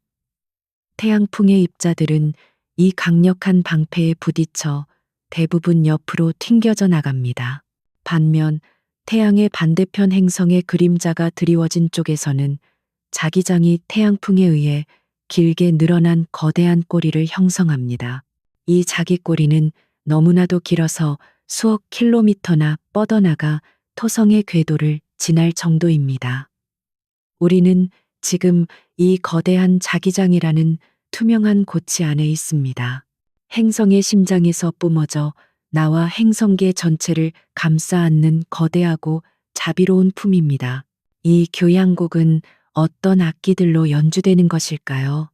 태양풍의 입자들은 이 강력한 방패에 부딪혀 대부분 옆으로 튕겨져 나갑니다. 반면 태양의 반대편 행성의 그림자가 드리워진 쪽에서는 자기장이 태양풍에 의해 길게 늘어난 거대한 꼬리를 형성합니다. 이 자기꼬리는 너무나도 길어서 수억 킬로미터나 뻗어나가 토성의 궤도를 지날 정도입니다. 우리는 지금 이 거대한 자기장이라는 투명한 고치 안에 있습니다. 행성의 심장에서 뿜어져 나와 행성계 전체를 감싸 안는 거대하고 자비로운 품입니다. 이 교향곡은 어떤 악기들로 연주되는 것일까요?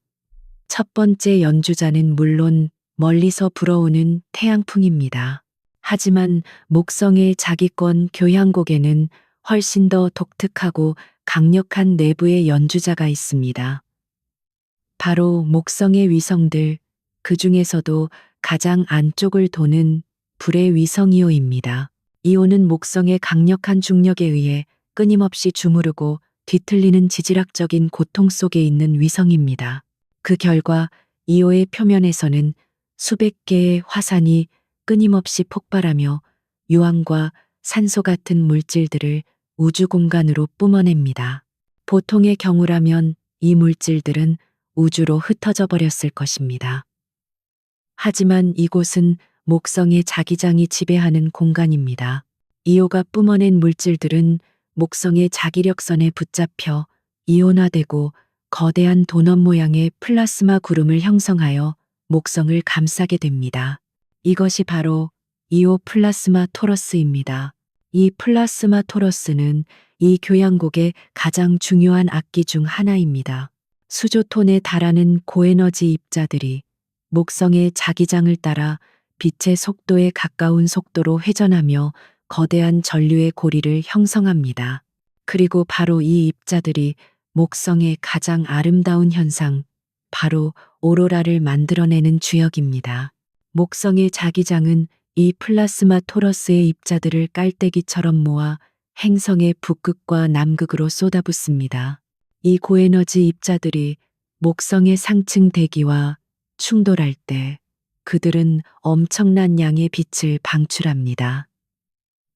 첫 번째 연주자는 물론 멀리서 불어오는 태양풍입니다. 하지만 목성의 자기권 교향곡에는 훨씬 더 독특하고 강력한 내부의 연주자가 있습니다. 바로 목성의 위성들, 그 중에서도 가장 안쪽을 도는 불의 위성 이오입니다. 이오는 목성의 강력한 중력에 의해 끊임없이 주무르고 뒤틀리는 지질학적인 고통 속에 있는 위성입니다. 그 결과 이오의 표면에서는 수백 개의 화산이 끊임없이 폭발하며 유황과 산소 같은 물질들을 우주 공간으로 뿜어냅니다. 보통의 경우라면 이 물질들은 우주로 흩어져 버렸을 것입니다. 하지만 이곳은 목성의 자기장이 지배하는 공간입니다. 이오가 뿜어낸 물질들은 목성의 자기력선에 붙잡혀 이온화되고 거대한 도넛 모양의 플라스마 구름을 형성하여 목성을 감싸게 됩니다. 이것이 바로 이오 플라스마 토러스입니다. 이 플라스마 토러스는 이 교향곡의 가장 중요한 악기 중 하나입니다. 수조톤에 달하는 고에너지 입자들이 목성의 자기장을 따라 빛의 속도에 가까운 속도로 회전하며 거대한 전류의 고리를 형성합니다. 그리고 바로 이 입자들이 목성의 가장 아름다운 현상, 바로 오로라를 만들어내는 주역입니다. 목성의 자기장은 이 플라스마 토러스의 입자들을 깔때기처럼 모아 행성의 북극과 남극으로 쏟아붓습니다. 이 고에너지 입자들이 목성의 상층 대기와 충돌할 때 그들은 엄청난 양의 빛을 방출합니다.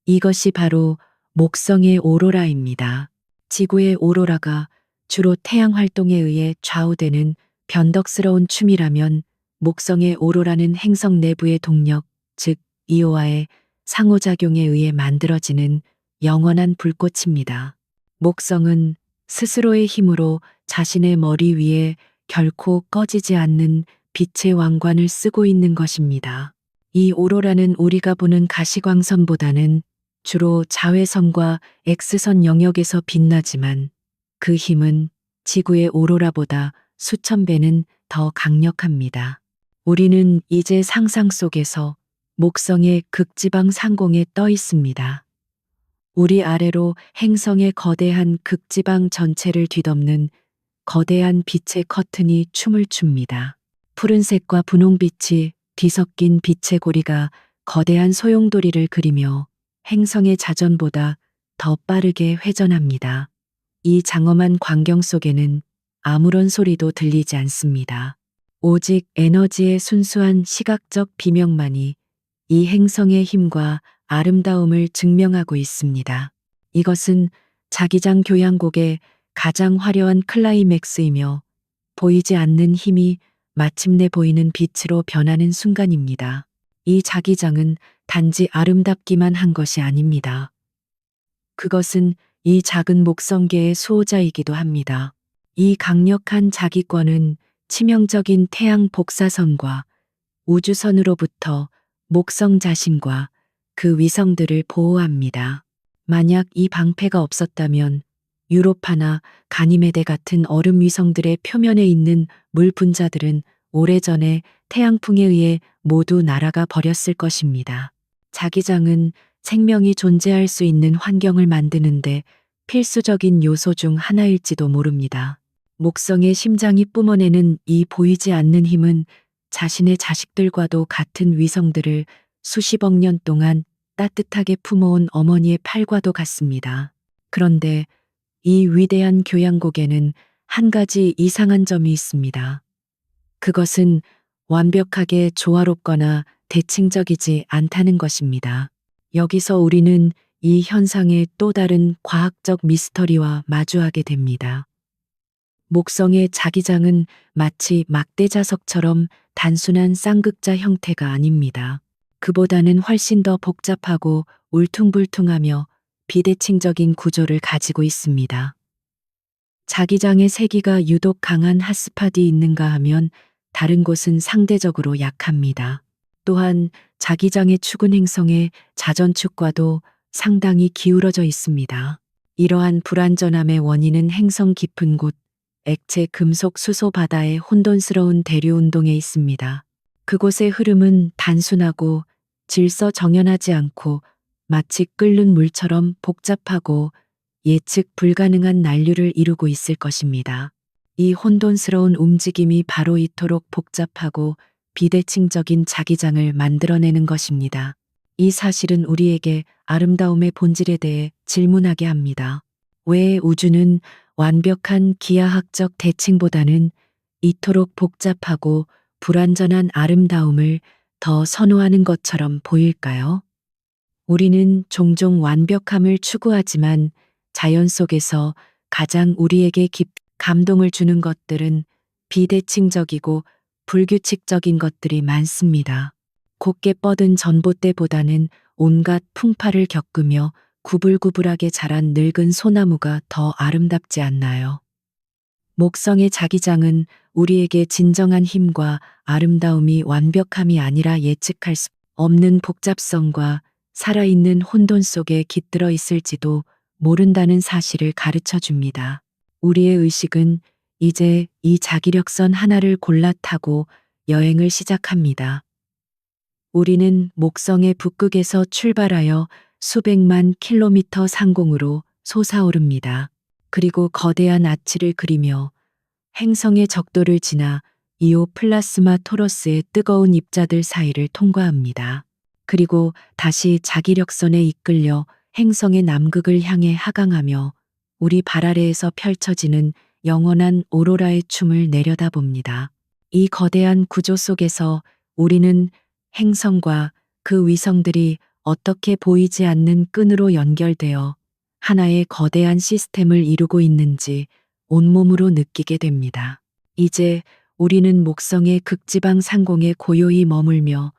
이것이 바로 목성의 오로라입니다. 지구의 오로라가 주로 태양 활동에 의해 좌우되는 변덕스러운 춤이라면 목성의 오로라는 행성 내부의 동력, 즉 이오와의 상호작용에 의해 만들어지는 영원한 불꽃입니다. 목성은 스스로의 힘으로 자신의 머리 위에 결코 꺼지지 않는 빛의 왕관을 쓰고 있는 것입니다. 이 오로라는 우리가 보는 가시광선보다는 주로 자외선과 X선 영역에서 빛나지만 그 힘은 지구의 오로라보다 수천 배는 더 강력합니다. 우리는 이제 상상 속에서 목성의 극지방 상공에 떠 있습니다. 우리 아래로 행성의 거대한 극지방 전체를 뒤덮는 거대한 빛의 커튼이 춤을 춥니다. 푸른색과 분홍빛이 뒤섞인 빛의 고리가 거대한 소용돌이를 그리며 행성의 자전보다 더 빠르게 회전합니다. 이 장엄한 광경 속에는 아무런 소리도 들리지 않습니다. 오직 에너지의 순수한 시각적 비명만이 이 행성의 힘과 아름다움을 증명하고 있습니다. 이것은 자기장 교향곡의 가장 화려한 클라이맥스이며 보이지 않는 힘이 마침내 보이는 빛으로 변하는 순간입니다. 이 자기장은 단지 아름답기만 한 것이 아닙니다. 그것은 이 작은 목성계의 수호자이기도 합니다. 이 강력한 자기권은 치명적인 태양 복사선과 우주선으로부터 목성 자신과 그 위성들을 보호합니다. 만약 이 방패가 없었다면 유로파나 가니메데 같은 얼음 위성들의 표면에 있는 물 분자들은 오래전에 태양풍에 의해 모두 날아가 버렸을 것입니다. 자기장은 생명이 존재할 수 있는 환경을 만드는데 필수적인 요소 중 하나일지도 모릅니다. 목성의 심장이 뿜어내는 이 보이지 않는 힘은 자신의 자식들과도 같은 위성들을 수십억 년 동안 따뜻하게 품어온 어머니의 팔과도 같습니다. 그런데 이 위대한 교양곡에는 한 가지 이상한 점이 있습니다. 그것은 완벽하게 조화롭거나 대칭적이지 않다는 것입니다. 여기서 우리는 이 현상의 또 다른 과학적 미스터리와 마주하게 됩니다. 목성의 자기장은 마치 막대 자석처럼 단순한 쌍극자 형태가 아닙니다. 그보다는 훨씬 더 복잡하고 울퉁불퉁하며 비대칭적인 구조를 가지고 있습니다. 자기장의 세기가 유독 강한 핫스팟이 있는가 하면 다른 곳은 상대적으로 약합니다. 또한 자기장의 축은 행성의 자전축과도 상당히 기울어져 있습니다. 이러한 불완전함의 원인은 행성 깊은 곳, 액체 금속 수소 바다의 혼돈스러운 대류 운동에 있습니다. 그곳의 흐름은 단순하고 질서 정연하지 않고 마치 끓는 물처럼 복잡하고 예측 불가능한 난류를 이루고 있을 것입니다. 이 혼돈스러운 움직임이 바로 이토록 복잡하고 비대칭적인 자기장을 만들어내는 것입니다. 이 사실은 우리에게 아름다움의 본질에 대해 질문하게 합니다. 왜 우주는 완벽한 기하학적 대칭보다는 이토록 복잡하고 불완전한 아름다움을 더 선호하는 것처럼 보일까요? 우리는 종종 완벽함을 추구하지만 자연 속에서 가장 우리에게 감동을 주는 것들은 비대칭적이고 불규칙적인 것들이 많습니다. 곱게 뻗은 전봇대보다는 온갖 풍파를 겪으며 구불구불하게 자란 늙은 소나무가 더 아름답지 않나요? 목성의 자기장은 우리에게 진정한 힘과 아름다움이 완벽함이 아니라 예측할 수 없는 복잡성과 살아있는 혼돈 속에 깃들어 있을지도 모른다는 사실을 가르쳐 줍니다. 우리의 의식은 이제 이 자기력선 하나를 골라 타고 여행을 시작합니다. 우리는 목성의 북극에서 출발하여 수백만 킬로미터 상공으로 솟아오릅니다. 그리고 거대한 아치를 그리며 행성의 적도를 지나 이오 플라스마 토러스의 뜨거운 입자들 사이를 통과합니다. 그리고 다시 자기력선에 이끌려 행성의 남극을 향해 하강하며 우리 발 아래에서 펼쳐지는 영원한 오로라의 춤을 내려다봅니다. 이 거대한 구조 속에서 우리는 행성과 그 위성들이 어떻게 보이지 않는 끈으로 연결되어 하나의 거대한 시스템을 이루고 있는지 온몸으로 느끼게 됩니다. 이제 우리는 목성의 극지방 상공에 고요히 머물며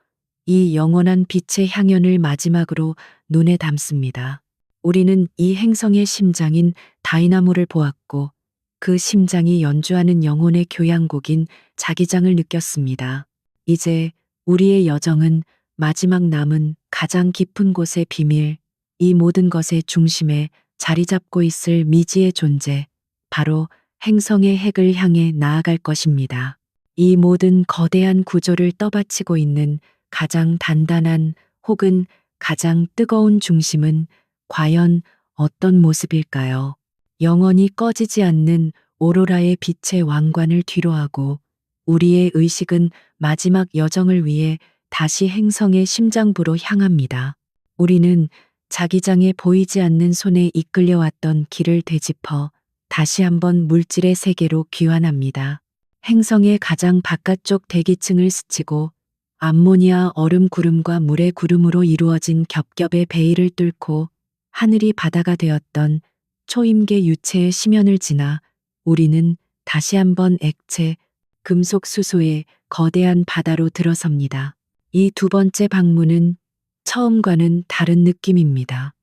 이 영원한 빛의 향연을 마지막으로 눈에 담습니다. 우리는 이 행성의 심장인 다이나모를 보았고 그 심장이 연주하는 영혼의 교향곡인 자기장을 느꼈습니다. 이제 우리의 여정은 마지막 남은 가장 깊은 곳의 비밀, 이 모든 것의 중심에 자리 잡고 있을 미지의 존재, 바로 행성의 핵을 향해 나아갈 것입니다. 이 모든 거대한 구조를 떠받치고 있는 가장 단단한 혹은 가장 뜨거운 중심은 과연 어떤 모습일까요? 영원히 꺼지지 않는 오로라의 빛의 왕관을 뒤로하고 우리의 의식은 마지막 여정을 위해 다시 행성의 심장부로 향합니다. 우리는 자기장에 보이지 않는 손에 이끌려왔던 길을 되짚어 다시 한번 물질의 세계로 귀환합니다. 행성의 가장 바깥쪽 대기층을 스치고 암모니아 얼음 구름과 물의 구름으로 이루어진 겹겹의 베일을 뚫고 하늘이 바다가 되었던 초임계 유체의 심연을 지나 우리는 다시 한번 액체, 금속 수소의 거대한 바다로 들어섭니다. 이 두 번째 방문은 처음과는 다른 느낌입니다.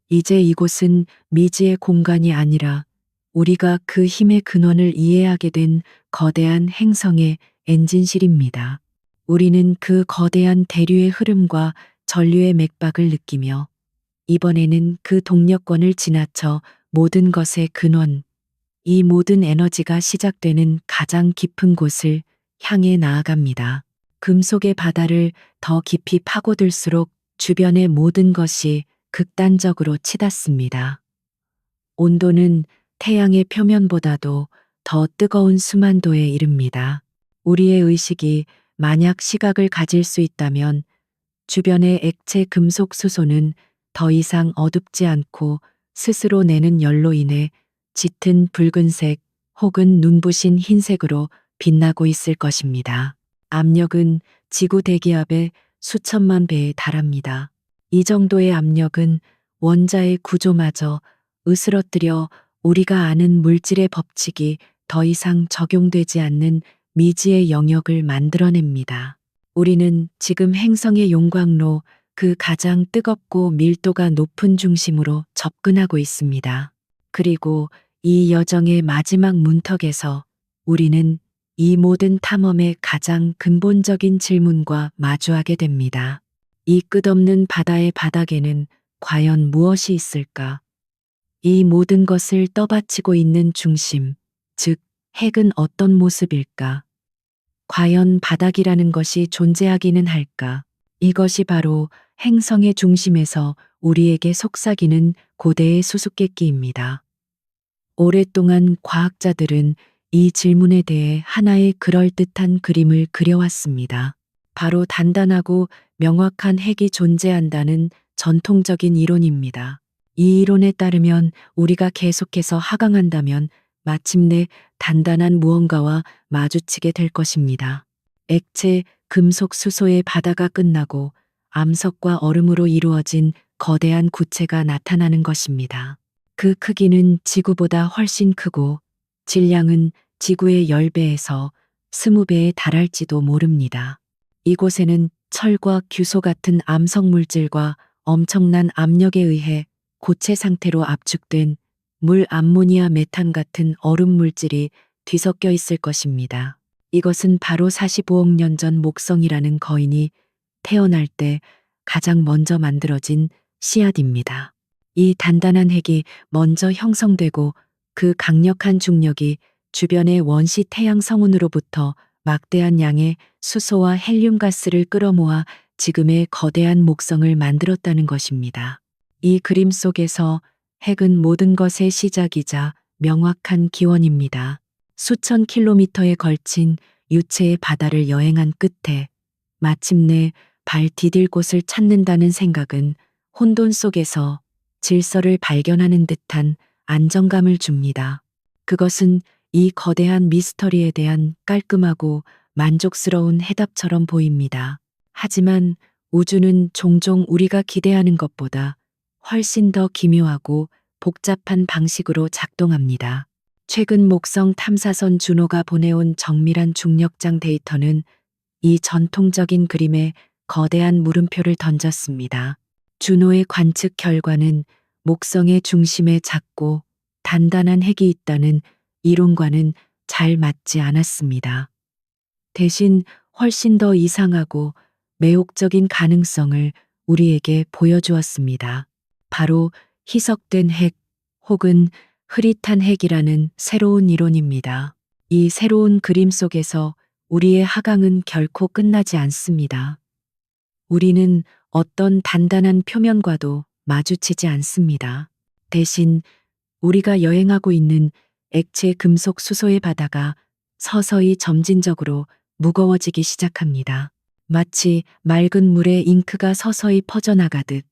이제 이곳은 미지의 공간이 아니라 우리가 그 힘의 근원을 이해하게 된 거대한 행성의 엔진실입니다. 우리는 그 거대한 대류의 흐름과 전류의 맥박을 느끼며 이번에는 그 동력권을 지나쳐 모든 것의 근원, 이 모든 에너지가 시작되는 가장 깊은 곳을 향해 나아갑니다. 금속의 바다를 더 깊이 파고들수록 주변의 모든 것이 극단적으로 치닫습니다. 온도는 태양의 표면보다도 더 뜨거운 수만도에 이릅니다. 우리의 의식이 만약 시각을 가질 수 있다면 주변의 액체 금속 수소는 더 이상 어둡지 않고 스스로 내는 열로 인해 짙은 붉은색 혹은 눈부신 흰색으로 빛나고 있을 것입니다. 압력은 지구 대기압의 수천만 배에 달합니다. 이 정도의 압력은 원자의 구조마저 으스러뜨려 우리가 아는 물질의 법칙이 더 이상 적용되지 않는 미지의 영역을 만들어냅니다. 우리는 지금 행성의 용광로 그 가장 뜨겁고 밀도가 높은 중심으로 접근하고 있습니다. 그리고 이 여정의 마지막 문턱에서 우리는 이 모든 탐험의 가장 근본적인 질문과 마주하게 됩니다. 이 끝없는 바다의 바닥에는 과연 무엇이 있을까? 이 모든 것을 떠받치고 있는 중심, 즉, 핵은 어떤 모습일까? 과연 바닥이라는 것이 존재하기는 할까? 이것이 바로 행성의 중심에서 우리에게 속삭이는 고대의 수수께끼입니다. 오랫동안 과학자들은 이 질문에 대해 하나의 그럴듯한 그림을 그려왔습니다. 바로 단단하고 명확한 핵이 존재한다는 전통적인 이론입니다. 이 이론에 따르면 우리가 계속해서 하강한다면 마침내 단단한 무언가와 마주치게 될 것입니다. 액체, 금속, 수소의 바다가 끝나고 암석과 얼음으로 이루어진 거대한 구체가 나타나는 것입니다. 그 크기는 지구보다 훨씬 크고 질량은 지구의 10배에서 20배에 달할지도 모릅니다. 이곳에는 철과 규소 같은 암석 물질과 엄청난 압력에 의해 고체 상태로 압축된 물 암모니아 메탄 같은 얼음 물질이 뒤섞여 있을 것입니다. 이것은 바로 45억 년 전 목성이라는 거인이 태어날 때 가장 먼저 만들어진 씨앗입니다. 이 단단한 핵이 먼저 형성되고 그 강력한 중력이 주변의 원시 태양 성운으로부터 막대한 양의 수소와 헬륨 가스를 끌어모아 지금의 거대한 목성을 만들었다는 것입니다. 이 그림 속에서 핵은 모든 것의 시작이자 명확한 기원입니다. 수천 킬로미터에 걸친 유체의 바다를 여행한 끝에 마침내 발 디딜 곳을 찾는다는 생각은 혼돈 속에서 질서를 발견하는 듯한 안정감을 줍니다. 그것은 이 거대한 미스터리에 대한 깔끔하고 만족스러운 해답처럼 보입니다. 하지만 우주는 종종 우리가 기대하는 것보다 훨씬 더 기묘하고 복잡한 방식으로 작동합니다. 최근 목성 탐사선 주노가 보내온 정밀한 중력장 데이터는 이 전통적인 그림에 거대한 물음표를 던졌습니다. 주노의 관측 결과는 목성의 중심에 작고 단단한 핵이 있다는 이론과는 잘 맞지 않았습니다. 대신 훨씬 더 이상하고 매혹적인 가능성을 우리에게 보여주었습니다. 바로 희석된 핵 혹은 흐릿한 핵이라는 새로운 이론입니다. 이 새로운 그림 속에서 우리의 하강은 결코 끝나지 않습니다. 우리는 어떤 단단한 표면과도 마주치지 않습니다. 대신 우리가 여행하고 있는 액체 금속 수소의 바다가 서서히 점진적으로 무거워지기 시작합니다. 마치 맑은 물에 잉크가 서서히 퍼져나가듯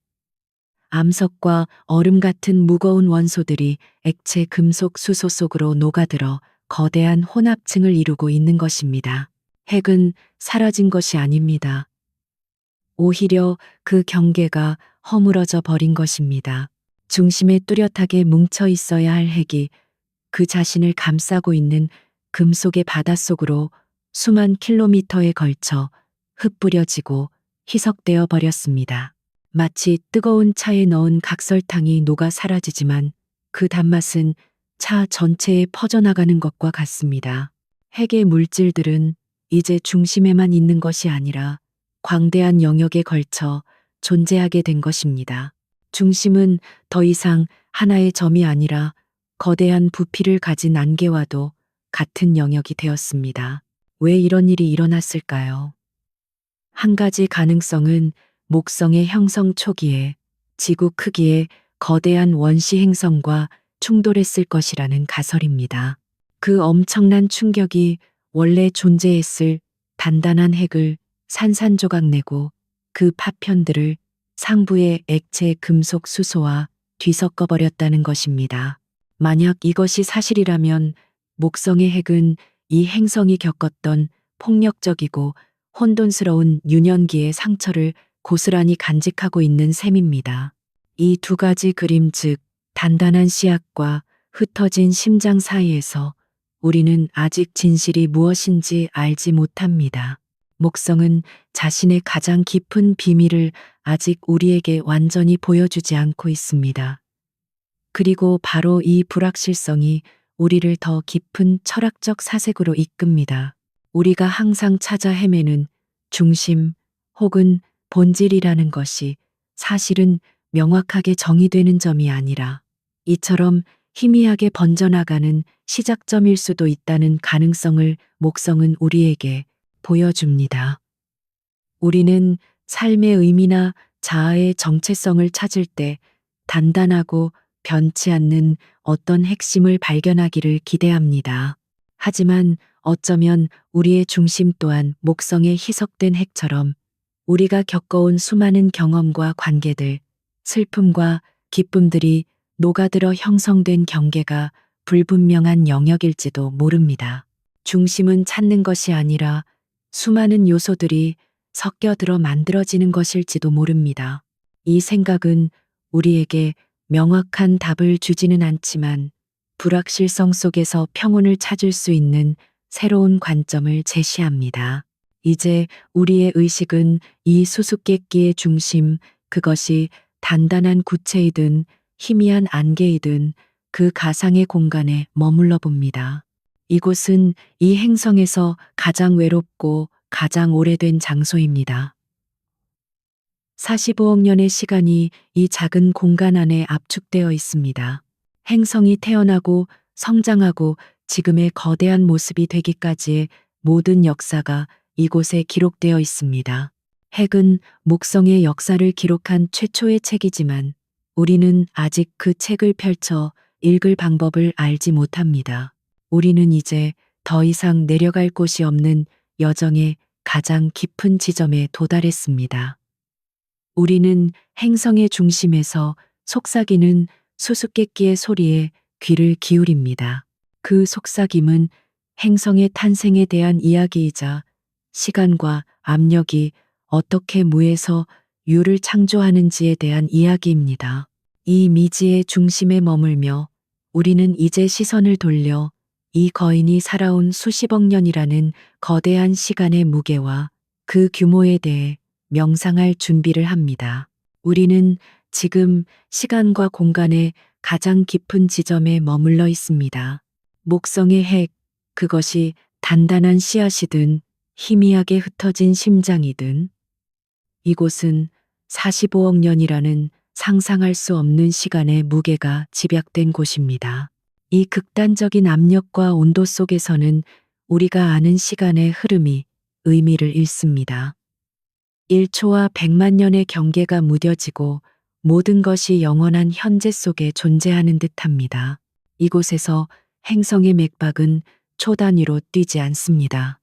암석과 얼음 같은 무거운 원소들이 액체 금속 수소 속으로 녹아들어 거대한 혼합층을 이루고 있는 것입니다. 핵은 사라진 것이 아닙니다. 오히려 그 경계가 허물어져 버린 것입니다. 중심에 뚜렷하게 뭉쳐 있어야 할 핵이 그 자신을 감싸고 있는 금속의 바닷속으로 수만 킬로미터에 걸쳐 흩뿌려지고 희석되어 버렸습니다. 마치 뜨거운 차에 넣은 각설탕이 녹아 사라지지만 그 단맛은 차 전체에 퍼져나가는 것과 같습니다. 핵의 물질들은 이제 중심에만 있는 것이 아니라 광대한 영역에 걸쳐 존재하게 된 것입니다. 중심은 더 이상 하나의 점이 아니라 거대한 부피를 가진 안개와도 같은 영역이 되었습니다. 왜 이런 일이 일어났을까요? 한 가지 가능성은 목성의 형성 초기에 지구 크기의 거대한 원시 행성과 충돌했을 것이라는 가설입니다. 그 엄청난 충격이 원래 존재했을 단단한 핵을 산산조각 내고 그 파편들을 상부의 액체 금속 수소와 뒤섞어 버렸다는 것입니다. 만약 이것이 사실이라면 목성의 핵은 이 행성이 겪었던 폭력적이고 혼돈스러운 유년기의 상처를 고스란히 간직하고 있는 셈입니다. 이 두 가지 그림, 즉 단단한 씨앗과 흩어진 심장 사이에서 우리는 아직 진실이 무엇인지 알지 못합니다. 목성은 자신의 가장 깊은 비밀을 아직 우리에게 완전히 보여주지 않고 있습니다. 그리고 바로 이 불확실성이 우리를 더 깊은 철학적 사색으로 이끕니다. 우리가 항상 찾아 헤매는 중심 혹은 본질이라는 것이 사실은 명확하게 정의되는 점이 아니라 이처럼 희미하게 번져나가는 시작점일 수도 있다는 가능성을 목성은 우리에게 보여줍니다. 우리는 삶의 의미나 자아의 정체성을 찾을 때 단단하고 변치 않는 어떤 핵심을 발견하기를 기대합니다. 하지만 어쩌면 우리의 중심 또한 목성의 희석된 핵처럼 우리가 겪어온 수많은 경험과 관계들, 슬픔과 기쁨들이 녹아들어 형성된 경계가 불분명한 영역일지도 모릅니다. 중심은 찾는 것이 아니라 수많은 요소들이 섞여들어 만들어지는 것일지도 모릅니다. 이 생각은 우리에게 명확한 답을 주지는 않지만 불확실성 속에서 평온을 찾을 수 있는 새로운 관점을 제시합니다. 이제 우리의 의식은 이 수수께끼의 중심, 그것이 단단한 구체이든 희미한 안개이든 그 가상의 공간에 머물러 봅니다. 이곳은 이 행성에서 가장 외롭고 가장 오래된 장소입니다. 45억 년의 시간이 이 작은 공간 안에 압축되어 있습니다. 행성이 태어나고 성장하고 지금의 거대한 모습이 되기까지의 모든 역사가 이곳에 기록되어 있습니다. 핵은 목성의 역사를 기록한 최초의 책이지만 우리는 아직 그 책을 펼쳐 읽을 방법을 알지 못합니다. 우리는 이제 더 이상 내려갈 곳이 없는 여정의 가장 깊은 지점에 도달했습니다. 우리는 행성의 중심에서 속삭이는 수수께끼의 소리에 귀를 기울입니다. 그 속삭임은 행성의 탄생에 대한 이야기이자 시간과 압력이 어떻게 무에서 유를 창조하는지에 대한 이야기입니다. 이 미지의 중심에 머물며 우리는 이제 시선을 돌려 이 거인이 살아온 수십억 년이라는 거대한 시간의 무게와 그 규모에 대해 명상할 준비를 합니다. 우리는 지금 시간과 공간의 가장 깊은 지점에 머물러 있습니다. 목성의 핵, 그것이 단단한 씨앗이든 희미하게 흩어진 심장이든 이곳은 45억 년이라는 상상할 수 없는 시간의 무게가 집약된 곳입니다. 이 극단적인 압력과 온도 속에서는 우리가 아는 시간의 흐름이 의미를 잃습니다. 1초와 100만 년의 경계가 무뎌지고 모든 것이 영원한 현재 속에 존재하는 듯합니다. 이곳에서 행성의 맥박은 초 단위로 뛰지 않습니다.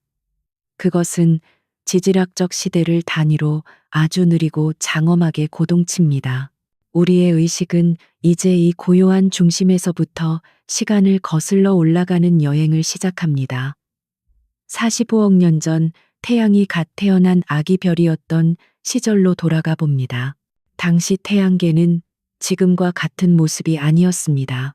그것은 지질학적 시대를 단위로 아주 느리고 장엄하게 고동칩니다. 우리의 의식은 이제 이 고요한 중심에서부터 시간을 거슬러 올라가는 여행을 시작합니다. 45억 년 전 태양이 갓 태어난 아기 별이었던 시절로 돌아가 봅니다. 당시 태양계는 지금과 같은 모습이 아니었습니다.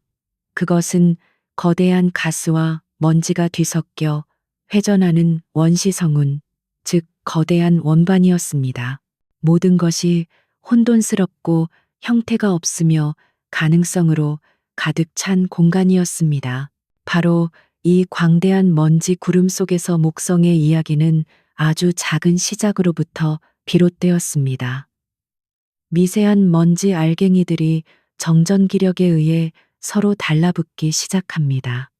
그것은 거대한 가스와 먼지가 뒤섞여 회전하는 원시성운, 즉 거대한 원반이었습니다. 모든 것이 혼돈스럽고 형태가 없으며 가능성으로 가득 찬 공간이었습니다. 바로 이 광대한 먼지 구름 속에서 목성의 이야기는 아주 작은 시작으로부터 비롯되었습니다. 미세한 먼지 알갱이들이 정전기력에 의해 서로 달라붙기 시작합니다.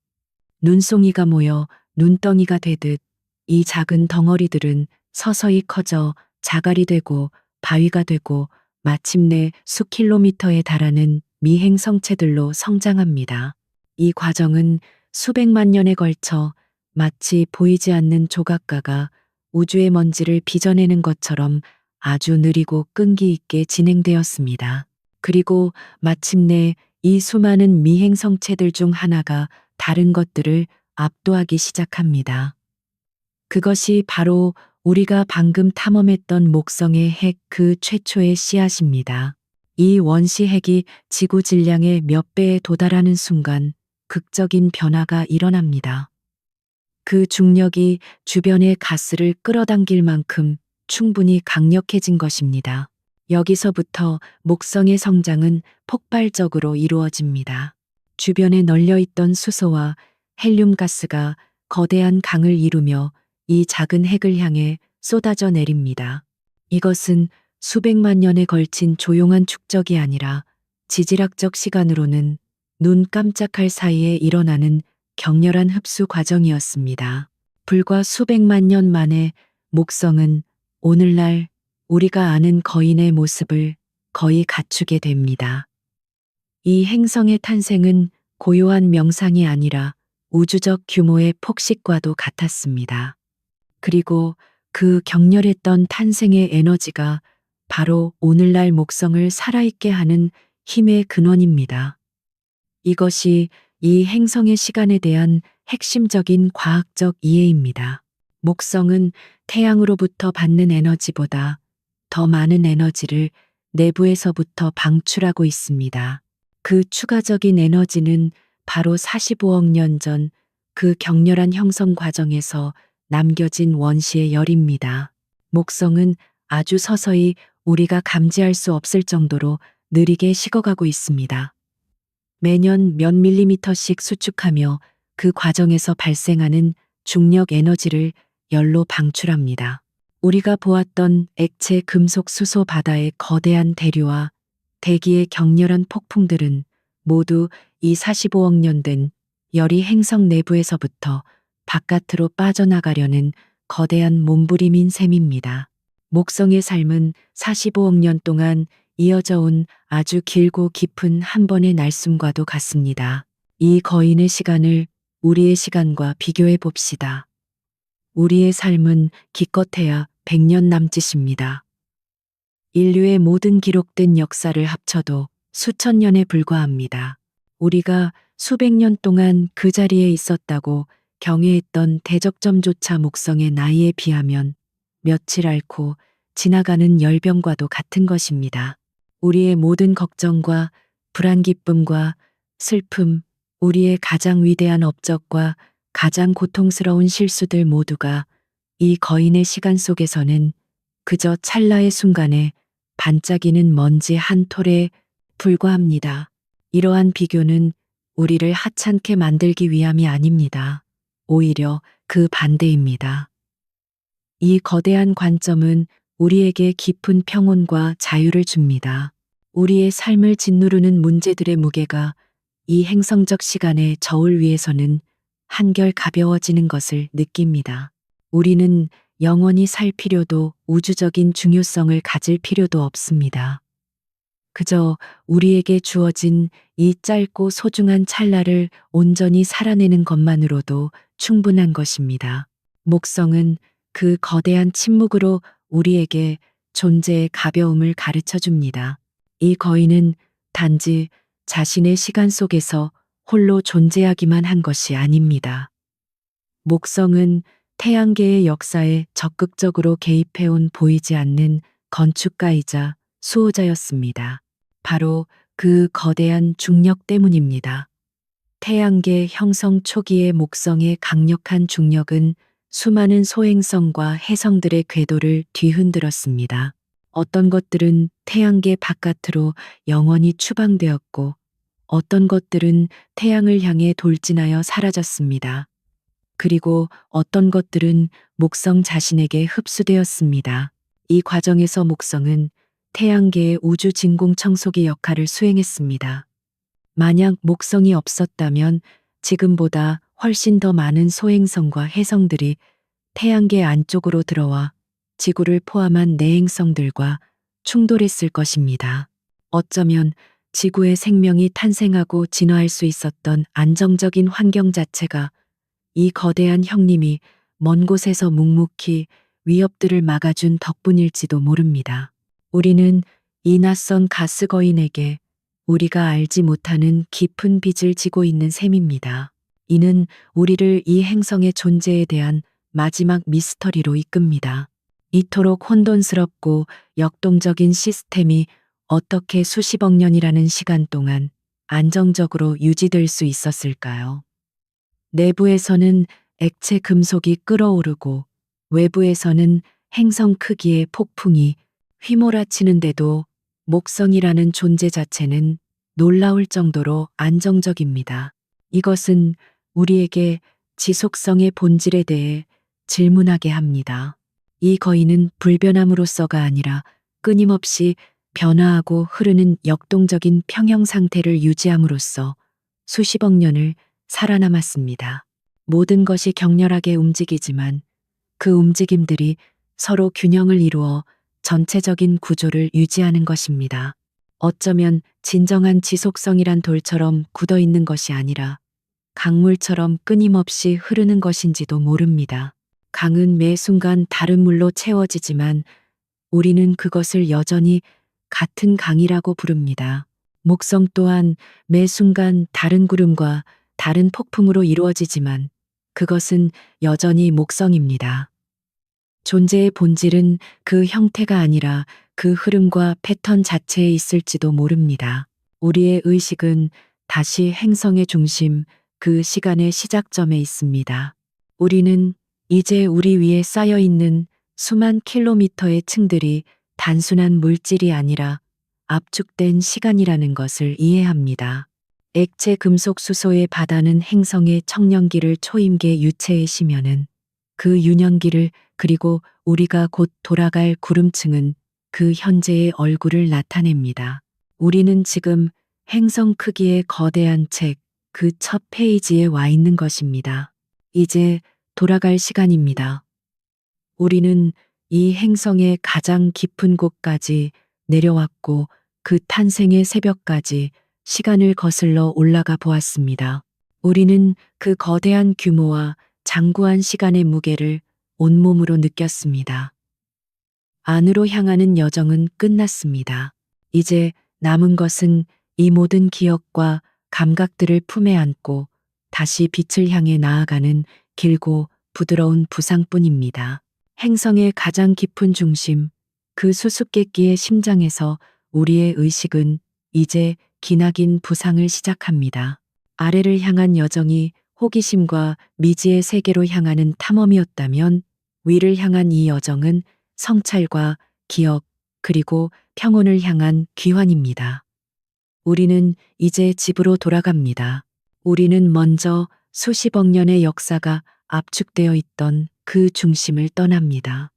눈송이가 모여 눈덩이가 되듯 이 작은 덩어리들은 서서히 커져 자갈이 되고 바위가 되고 마침내 수킬로미터에 달하는 미행성체들로 성장합니다. 이 과정은 수백만 년에 걸쳐 마치 보이지 않는 조각가가 우주의 먼지를 빚어내는 것처럼 아주 느리고 끈기 있게 진행되었습니다. 그리고 마침내 이 수많은 미행성체들 중 하나가 다른 것들을 압도하기 시작합니다. 그것이 바로 우리가 방금 탐험했던 목성의 핵 그 최초의 씨앗입니다. 이 원시 핵이 지구 질량의 몇 배에 도달하는 순간 극적인 변화가 일어납니다. 그 중력이 주변의 가스를 끌어당길 만큼 충분히 강력해진 것입니다. 여기서부터 목성의 성장은 폭발적으로 이루어집니다. 주변에 널려있던 수소와 헬륨 가스가 거대한 강을 이루며 이 작은 핵을 향해 쏟아져 내립니다. 이것은 수백만 년에 걸친 조용한 축적이 아니라 지질학적 시간으로는 눈 깜짝할 사이에 일어나는 격렬한 흡수 과정이었습니다. 불과 수백만 년 만에 목성은 오늘날 우리가 아는 거인의 모습을 거의 갖추게 됩니다. 이 행성의 탄생은 고요한 명상이 아니라 우주적 규모의 폭식과도 같았습니다. 그리고 그 격렬했던 탄생의 에너지가 바로 오늘날 목성을 살아있게 하는 힘의 근원입니다. 이것이 이 행성의 시간에 대한 핵심적인 과학적 이해입니다. 목성은 태양으로부터 받는 에너지보다 더 많은 에너지를 내부에서부터 방출하고 있습니다. 그 추가적인 에너지는 바로 45억 년 전 그 격렬한 형성 과정에서 남겨진 원시의 열입니다. 목성은 아주 서서히 우리가 감지할 수 없을 정도로 느리게 식어가고 있습니다. 매년 몇 밀리미터씩 수축하며 그 과정에서 발생하는 중력 에너지를 열로 방출합니다. 우리가 보았던 액체 금속 수소 바다의 거대한 대류와 대기의 격렬한 폭풍들은 모두 이 45억 년 된 열이 행성 내부에서부터 바깥으로 빠져나가려는 거대한 몸부림인 셈입니다. 목성의 삶은 45억 년 동안 이어져 온 아주 길고 깊은 한 번의 날숨과도 같습니다. 이 거인의 시간을 우리의 시간과 비교해 봅시다. 우리의 삶은 기껏해야 100년 남짓입니다. 인류의 모든 기록된 역사를 합쳐도 수천 년에 불과합니다. 우리가 수백 년 동안 그 자리에 있었다고 경애했던 대적점조차 목성의 나이에 비하면 며칠 앓고 지나가는 열병과도 같은 것입니다. 우리의 모든 걱정과 불안 기쁨과 슬픔, 우리의 가장 위대한 업적과 가장 고통스러운 실수들 모두가 이 거인의 시간 속에서는 그저 찰나의 순간에 반짝이는 먼지 한 톨에 불과합니다. 이러한 비교는 우리를 하찮게 만들기 위함이 아닙니다. 오히려 그 반대입니다. 이 거대한 관점은 우리에게 깊은 평온과 자유를 줍니다. 우리의 삶을 짓누르는 문제들의 무게가 이 행성적 시간의 저울 위에서는 한결 가벼워지는 것을 느낍니다. 우리는 영원히 살 필요도 우주적인 중요성을 가질 필요도 없습니다. 그저 우리에게 주어진 이 짧고 소중한 찰나를 온전히 살아내는 것만으로도 충분한 것입니다. 목성은 그 거대한 침묵으로 우리에게 존재의 가벼움을 가르쳐 줍니다. 이 거인은 단지 자신의 시간 속에서 홀로 존재하기만 한 것이 아닙니다. 목성은 태양계의 역사에 적극적으로 개입해온 보이지 않는 건축가이자 수호자였습니다. 바로 그 거대한 중력 때문입니다. 태양계 형성 초기의 목성의 강력한 중력은 수많은 소행성과 해성들의 궤도를 뒤흔들었습니다. 어떤 것들은 태양계 바깥으로 영원히 추방되었고 어떤 것들은 태양을 향해 돌진하여 사라졌습니다. 그리고 어떤 것들은 목성 자신에게 흡수되었습니다. 이 과정에서 목성은 태양계의 우주 진공 청소기 역할을 수행했습니다. 만약 목성이 없었다면 지금보다 훨씬 더 많은 소행성과 해성들이 태양계 안쪽으로 들어와 지구를 포함한 내행성들과 충돌했을 것입니다. 어쩌면 지구의 생명이 탄생하고 진화할 수 있었던 안정적인 환경 자체가 이 거대한 형님이 먼 곳에서 묵묵히 위협들을 막아준 덕분일지도 모릅니다. 우리는 이 낯선 가스 거인에게 우리가 알지 못하는 깊은 빚을 지고 있는 셈입니다. 이는 우리를 이 행성의 존재에 대한 마지막 미스터리로 이끕니다. 이토록 혼돈스럽고 역동적인 시스템이 어떻게 수십억 년이라는 시간 동안 안정적으로 유지될 수 있었을까요? 내부에서는 액체 금속이 끓어오르고 외부에서는 행성 크기의 폭풍이 휘몰아치는데도 목성이라는 존재 자체는 놀라울 정도로 안정적입니다. 이것은 우리에게 지속성의 본질에 대해 질문하게 합니다. 이 거인은 불변함으로써가 아니라 끊임없이 변화하고 흐르는 역동적인 평형 상태를 유지함으로써 수십억 년을 살아남았습니다. 모든 것이 격렬하게 움직이지만 그 움직임들이 서로 균형을 이루어 전체적인 구조를 유지하는 것입니다. 어쩌면 진정한 지속성이란 돌처럼 굳어 있는 것이 아니라 강물처럼 끊임없이 흐르는 것인지도 모릅니다. 강은 매 순간 다른 물로 채워지지만 우리는 그것을 여전히 같은 강이라고 부릅니다. 목성 또한 매 순간 다른 구름과 다른 폭풍으로 이루어지지만 그것은 여전히 목성입니다. 존재의 본질은 그 형태가 아니라 그 흐름과 패턴 자체에 있을지도 모릅니다. 우리의 의식은 다시 행성의 중심, 그 시간의 시작점에 있습니다. 우리는 이제 우리 위에 쌓여 있는 수만 킬로미터의 층들이 단순한 물질이 아니라 압축된 시간이라는 것을 이해합니다. 액체 금속 수소의 바다는 행성의 청년기를 초임계 유체의 심연은 그 유년기를 그리고 우리가 곧 돌아갈 구름층은 그 현재의 얼굴을 나타냅니다. 우리는 지금 행성 크기의 거대한 책, 그 첫 페이지에 와 있는 것입니다. 이제 돌아갈 시간입니다. 우리는 이 행성의 가장 깊은 곳까지 내려왔고 그 탄생의 새벽까지 시간을 거슬러 올라가 보았습니다. 우리는 그 거대한 규모와 장구한 시간의 무게를 온몸으로 느꼈습니다. 안으로 향하는 여정은 끝났습니다. 이제 남은 것은 이 모든 기억과 감각들을 품에 안고 다시 빛을 향해 나아가는 길고 부드러운 부상뿐입니다. 행성의 가장 깊은 중심, 그 수수께끼의 심장에서 우리의 의식은 이제 기나긴 부상을 시작합니다. 아래를 향한 여정이 호기심과 미지의 세계로 향하는 탐험이었다면 위를 향한 이 여정은 성찰과 기억 그리고 평온을 향한 귀환입니다. 우리는 이제 집으로 돌아갑니다. 우리는 먼저 수십억 년의 역사가 압축되어 있던 그 중심을 떠납니다.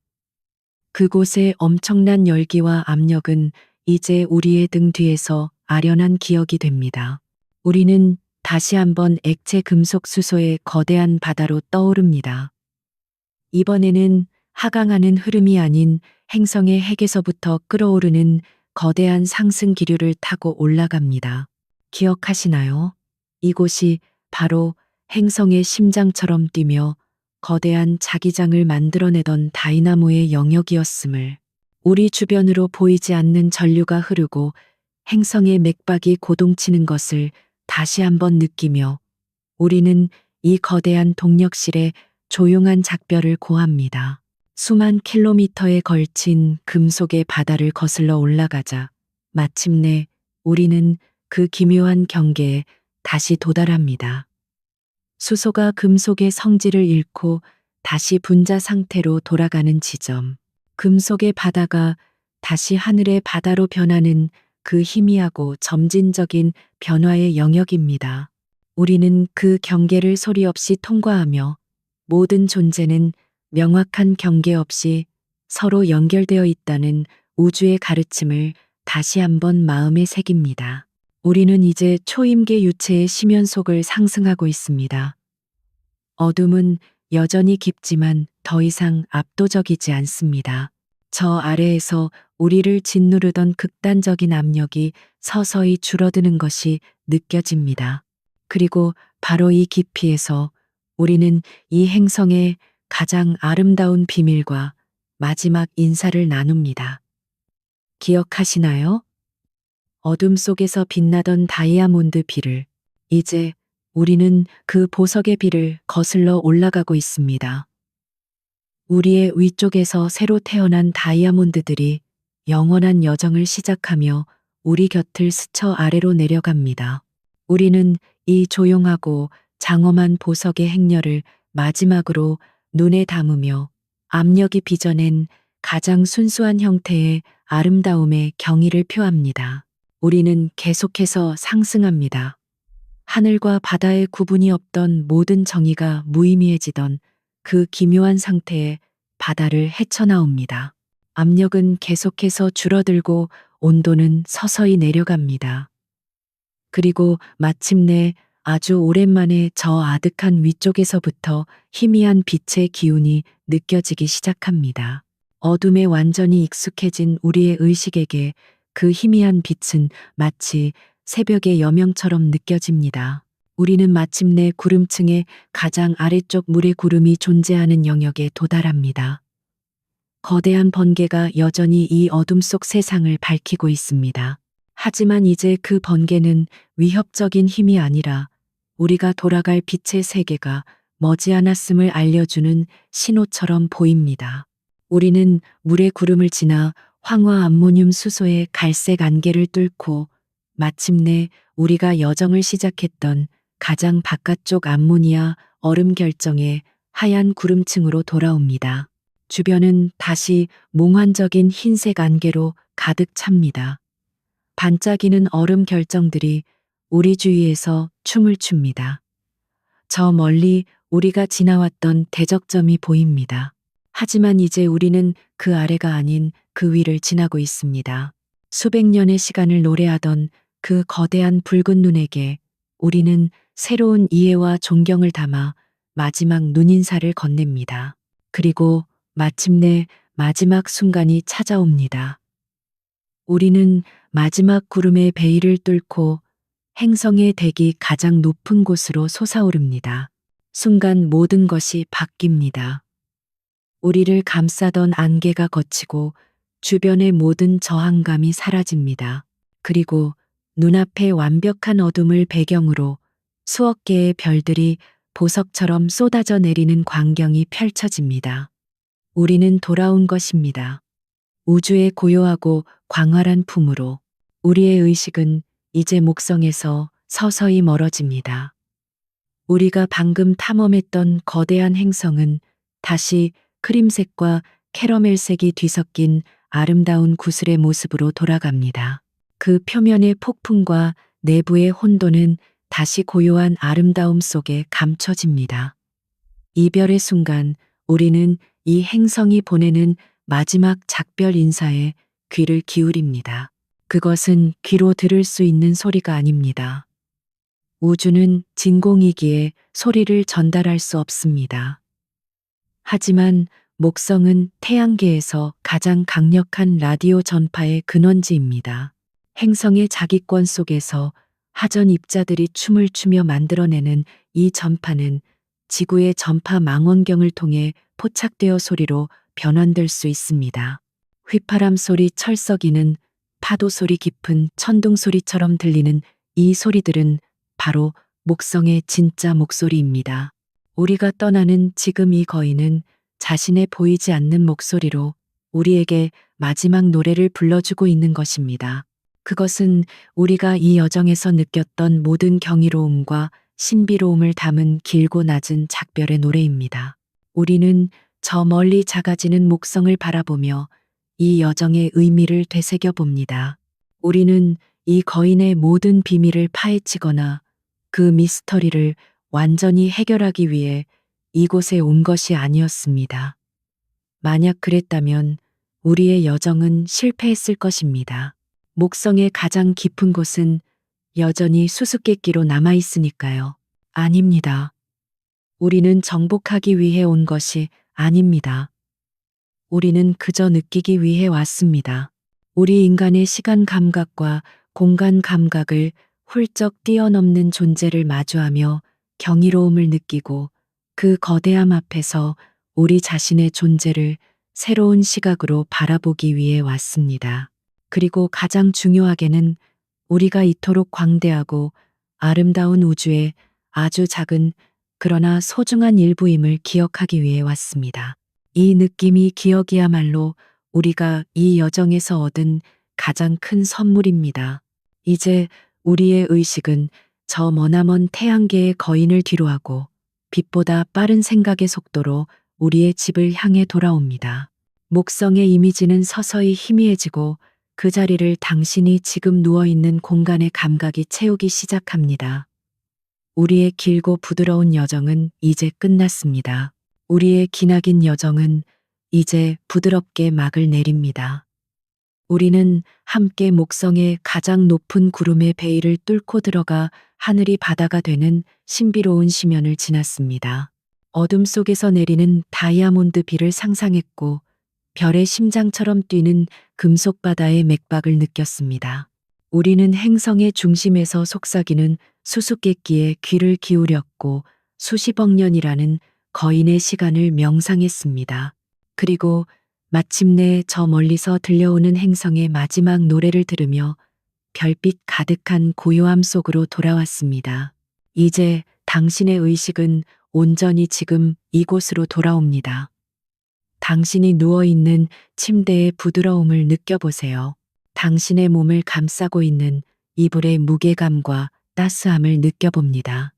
그곳의 엄청난 열기와 압력은 이제 우리의 등 뒤에서 아련한 기억이 됩니다. 우리는 다시 한번 액체 금속 수소의 거대한 바다로 떠오릅니다. 이번에는 하강하는 흐름이 아닌 행성의 핵에서부터 끓어오르는 거대한 상승 기류를 타고 올라갑니다. 기억하시나요? 이곳이 바로 행성의 심장처럼 뛰며 거대한 자기장을 만들어내던 다이나모의 영역이었음을, 우리 주변으로 보이지 않는 전류가 흐르고 행성의 맥박이 고동치는 것을 다시 한번 느끼며 우리는 이 거대한 동력실의 조용한 작별을 고합니다. 수만 킬로미터에 걸친 금속의 바다를 거슬러 올라가자 마침내 우리는 그 기묘한 경계에 다시 도달합니다. 수소가 금속의 성질을 잃고 다시 분자 상태로 돌아가는 지점. 금속의 바다가 다시 하늘의 바다로 변하는 그 희미하고 점진적인 변화의 영역입니다. 우리는 그 경계를 소리 없이 통과하며 모든 존재는 명확한 경계 없이 서로 연결되어 있다는 우주의 가르침을 다시 한번 마음에 새깁니다. 우리는 이제 초임계 유체의 심연 속을 상승하고 있습니다. 어둠은 여전히 깊지만 더 이상 압도적이지 않습니다. 저 아래에서 우리를 짓누르던 극단적인 압력이 서서히 줄어드는 것이 느껴집니다. 그리고 바로 이 깊이에서 우리는 이 행성의 가장 아름다운 비밀과 마지막 인사를 나눕니다. 기억하시나요? 어둠 속에서 빛나던 다이아몬드 비를 이제 우리는 그 보석의 비를 거슬러 올라가고 있습니다. 우리의 위쪽에서 새로 태어난 다이아몬드들이 영원한 여정을 시작하며 우리 곁을 스쳐 아래로 내려갑니다. 우리는 이 조용하고 장엄한 보석의 행렬을 마지막으로 눈에 담으며 압력이 빚어낸 가장 순수한 형태의 아름다움의 경의를 표합니다. 우리는 계속해서 상승합니다. 하늘과 바다의 구분이 없던 모든 정의가 무의미해지던 그 기묘한 상태에 바다를 헤쳐나옵니다. 압력은 계속해서 줄어들고 온도는 서서히 내려갑니다. 그리고 마침내 아주 오랜만에 저 아득한 위쪽에서부터 희미한 빛의 기운이 느껴지기 시작합니다. 어둠에 완전히 익숙해진 우리의 의식에게 그 희미한 빛은 마치 새벽의 여명처럼 느껴집니다. 우리는 마침내 구름층의 가장 아래쪽 물의 구름이 존재하는 영역에 도달합니다. 거대한 번개가 여전히 이 어둠 속 세상을 밝히고 있습니다. 하지만 이제 그 번개는 위협적인 힘이 아니라 우리가 돌아갈 빛의 세계가 머지않았음을 알려주는 신호처럼 보입니다. 우리는 물의 구름을 지나 황화 암모늄 수소의 갈색 안개를 뚫고 마침내 우리가 여정을 시작했던 가장 바깥쪽 암모니아 얼음 결정의 하얀 구름층으로 돌아옵니다. 주변은 다시 몽환적인 흰색 안개로 가득 찹니다. 반짝이는 얼음 결정들이 우리 주위에서 춤을 춥니다. 저 멀리 우리가 지나왔던 대적점이 보입니다. 하지만 이제 우리는 그 아래가 아닌 그 위를 지나고 있습니다. 수백 년의 시간을 노래하던 그 거대한 붉은 눈에게 우리는 새로운 이해와 존경을 담아 마지막 눈인사를 건넵니다. 그리고 마침내 마지막 순간이 찾아옵니다. 우리는 마지막 구름의 베일을 뚫고 행성의 대기 가장 높은 곳으로 솟아오릅니다. 순간 모든 것이 바뀝니다. 우리를 감싸던 안개가 걷히고 주변의 모든 저항감이 사라집니다. 그리고 눈앞에 완벽한 어둠을 배경으로 수억 개의 별들이 보석처럼 쏟아져 내리는 광경이 펼쳐집니다. 우리는 돌아온 것입니다. 우주의 고요하고 광활한 품으로 우리의 의식은 이제 목성에서 서서히 멀어집니다. 우리가 방금 탐험했던 거대한 행성은 다시 크림색과 캐러멜색이 뒤섞인 아름다운 구슬의 모습으로 돌아갑니다. 그 표면의 폭풍과 내부의 혼돈은 다시 고요한 아름다움 속에 감춰집니다. 이별의 순간 우리는 이 행성이 보내는 마지막 작별 인사에 귀를 기울입니다. 그것은 귀로 들을 수 있는 소리가 아닙니다. 우주는 진공이기에 소리를 전달할 수 없습니다. 하지만 목성은 태양계에서 가장 강력한 라디오 전파의 근원지입니다. 행성의 자기권 속에서 하전 입자들이 춤을 추며 만들어내는 이 전파는 지구의 전파 망원경을 통해 포착되어 소리로 변환될 수 있습니다. 휘파람 소리, 철썩이는 파도 소리, 깊은 천둥 소리처럼 들리는 이 소리들은 바로 목성의 진짜 목소리입니다. 우리가 떠나는 지금 이 거인은 자신의 보이지 않는 목소리로 우리에게 마지막 노래를 불러주고 있는 것입니다. 그것은 우리가 이 여정에서 느꼈던 모든 경이로움과 신비로움을 담은 길고 낮은 작별의 노래입니다. 우리는 저 멀리 작아지는 목성을 바라보며 이 여정의 의미를 되새겨 봅니다. 우리는 이 거인의 모든 비밀을 파헤치거나 그 미스터리를 완전히 해결하기 위해 이곳에 온 것이 아니었습니다. 만약 그랬다면 우리의 여정은 실패했을 것입니다. 목성의 가장 깊은 곳은 여전히 수수께끼로 남아 있으니까요. 아닙니다. 우리는 정복하기 위해 온 것이 아닙니다. 우리는 그저 느끼기 위해 왔습니다. 우리 인간의 시간 감각과 공간 감각을 훌쩍 뛰어넘는 존재를 마주하며 경이로움을 느끼고 그 거대함 앞에서 우리 자신의 존재를 새로운 시각으로 바라보기 위해 왔습니다. 그리고 가장 중요하게는 우리가 이토록 광대하고 아름다운 우주의 아주 작은 그러나 소중한 일부임을 기억하기 위해 왔습니다. 이 느낌이 기억이야말로 우리가 이 여정에서 얻은 가장 큰 선물입니다. 이제 우리의 의식은 저 머나먼 태양계의 거인을 뒤로하고 빛보다 빠른 생각의 속도로 우리의 집을 향해 돌아옵니다. 목성의 이미지는 서서히 희미해지고 그 자리를 당신이 지금 누워있는 공간의 감각이 채우기 시작합니다. 우리의 길고 부드러운 여정은 이제 끝났습니다. 우리의 기나긴 여정은 이제 부드럽게 막을 내립니다. 우리는 함께 목성의 가장 높은 구름의 베일을 뚫고 들어가 하늘이 바다가 되는 신비로운 심연을 지났습니다. 어둠 속에서 내리는 다이아몬드 비를 상상했고 별의 심장처럼 뛰는 금속 바다의 맥박을 느꼈습니다. 우리는 행성의 중심에서 속삭이는 수수께끼에 귀를 기울였고 수십억 년이라는 거인의 시간을 명상했습니다. 그리고 마침내 저 멀리서 들려오는 행성의 마지막 노래를 들으며 별빛 가득한 고요함 속으로 돌아왔습니다. 이제 당신의 의식은 온전히 지금 이곳으로 돌아옵니다. 당신이 누워있는 침대의 부드러움을 느껴보세요. 당신의 몸을 감싸고 있는 이불의 무게감과 따스함을 느껴봅니다.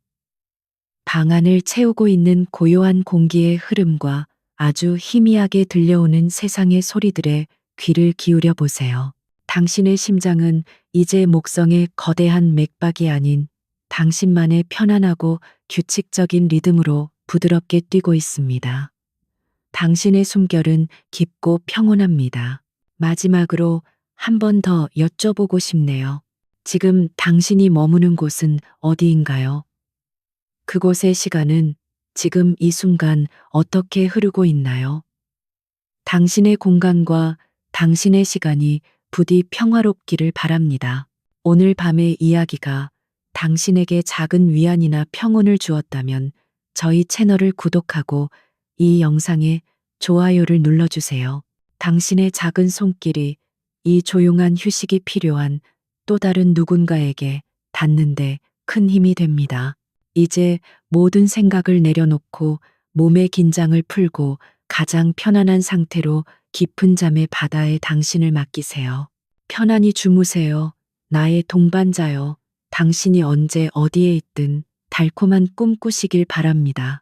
방 안을 채우고 있는 고요한 공기의 흐름과 아주 희미하게 들려오는 세상의 소리들에 귀를 기울여 보세요. 당신의 심장은 이제 목성의 거대한 맥박이 아닌 당신만의 편안하고 규칙적인 리듬으로 부드럽게 뛰고 있습니다. 당신의 숨결은 깊고 평온합니다. 마지막으로 한 번 더 여쭤보고 싶네요. 지금 당신이 머무는 곳은 어디인가요? 그곳의 시간은 지금 이 순간 어떻게 흐르고 있나요? 당신의 공간과 당신의 시간이 부디 평화롭기를 바랍니다. 오늘 밤의 이야기가 당신에게 작은 위안이나 평온을 주었다면 저희 채널을 구독하고 이 영상에 좋아요를 눌러주세요. 당신의 작은 손길이 이 조용한 휴식이 필요한 또 다른 누군가에게 닿는데 큰 힘이 됩니다. 이제 모든 생각을 내려놓고 몸의 긴장을 풀고 가장 편안한 상태로 깊은 잠의 바다에 당신을 맡기세요. 편안히 주무세요. 나의 동반자여. 당신이 언제 어디에 있든 달콤한 꿈 꾸시길 바랍니다.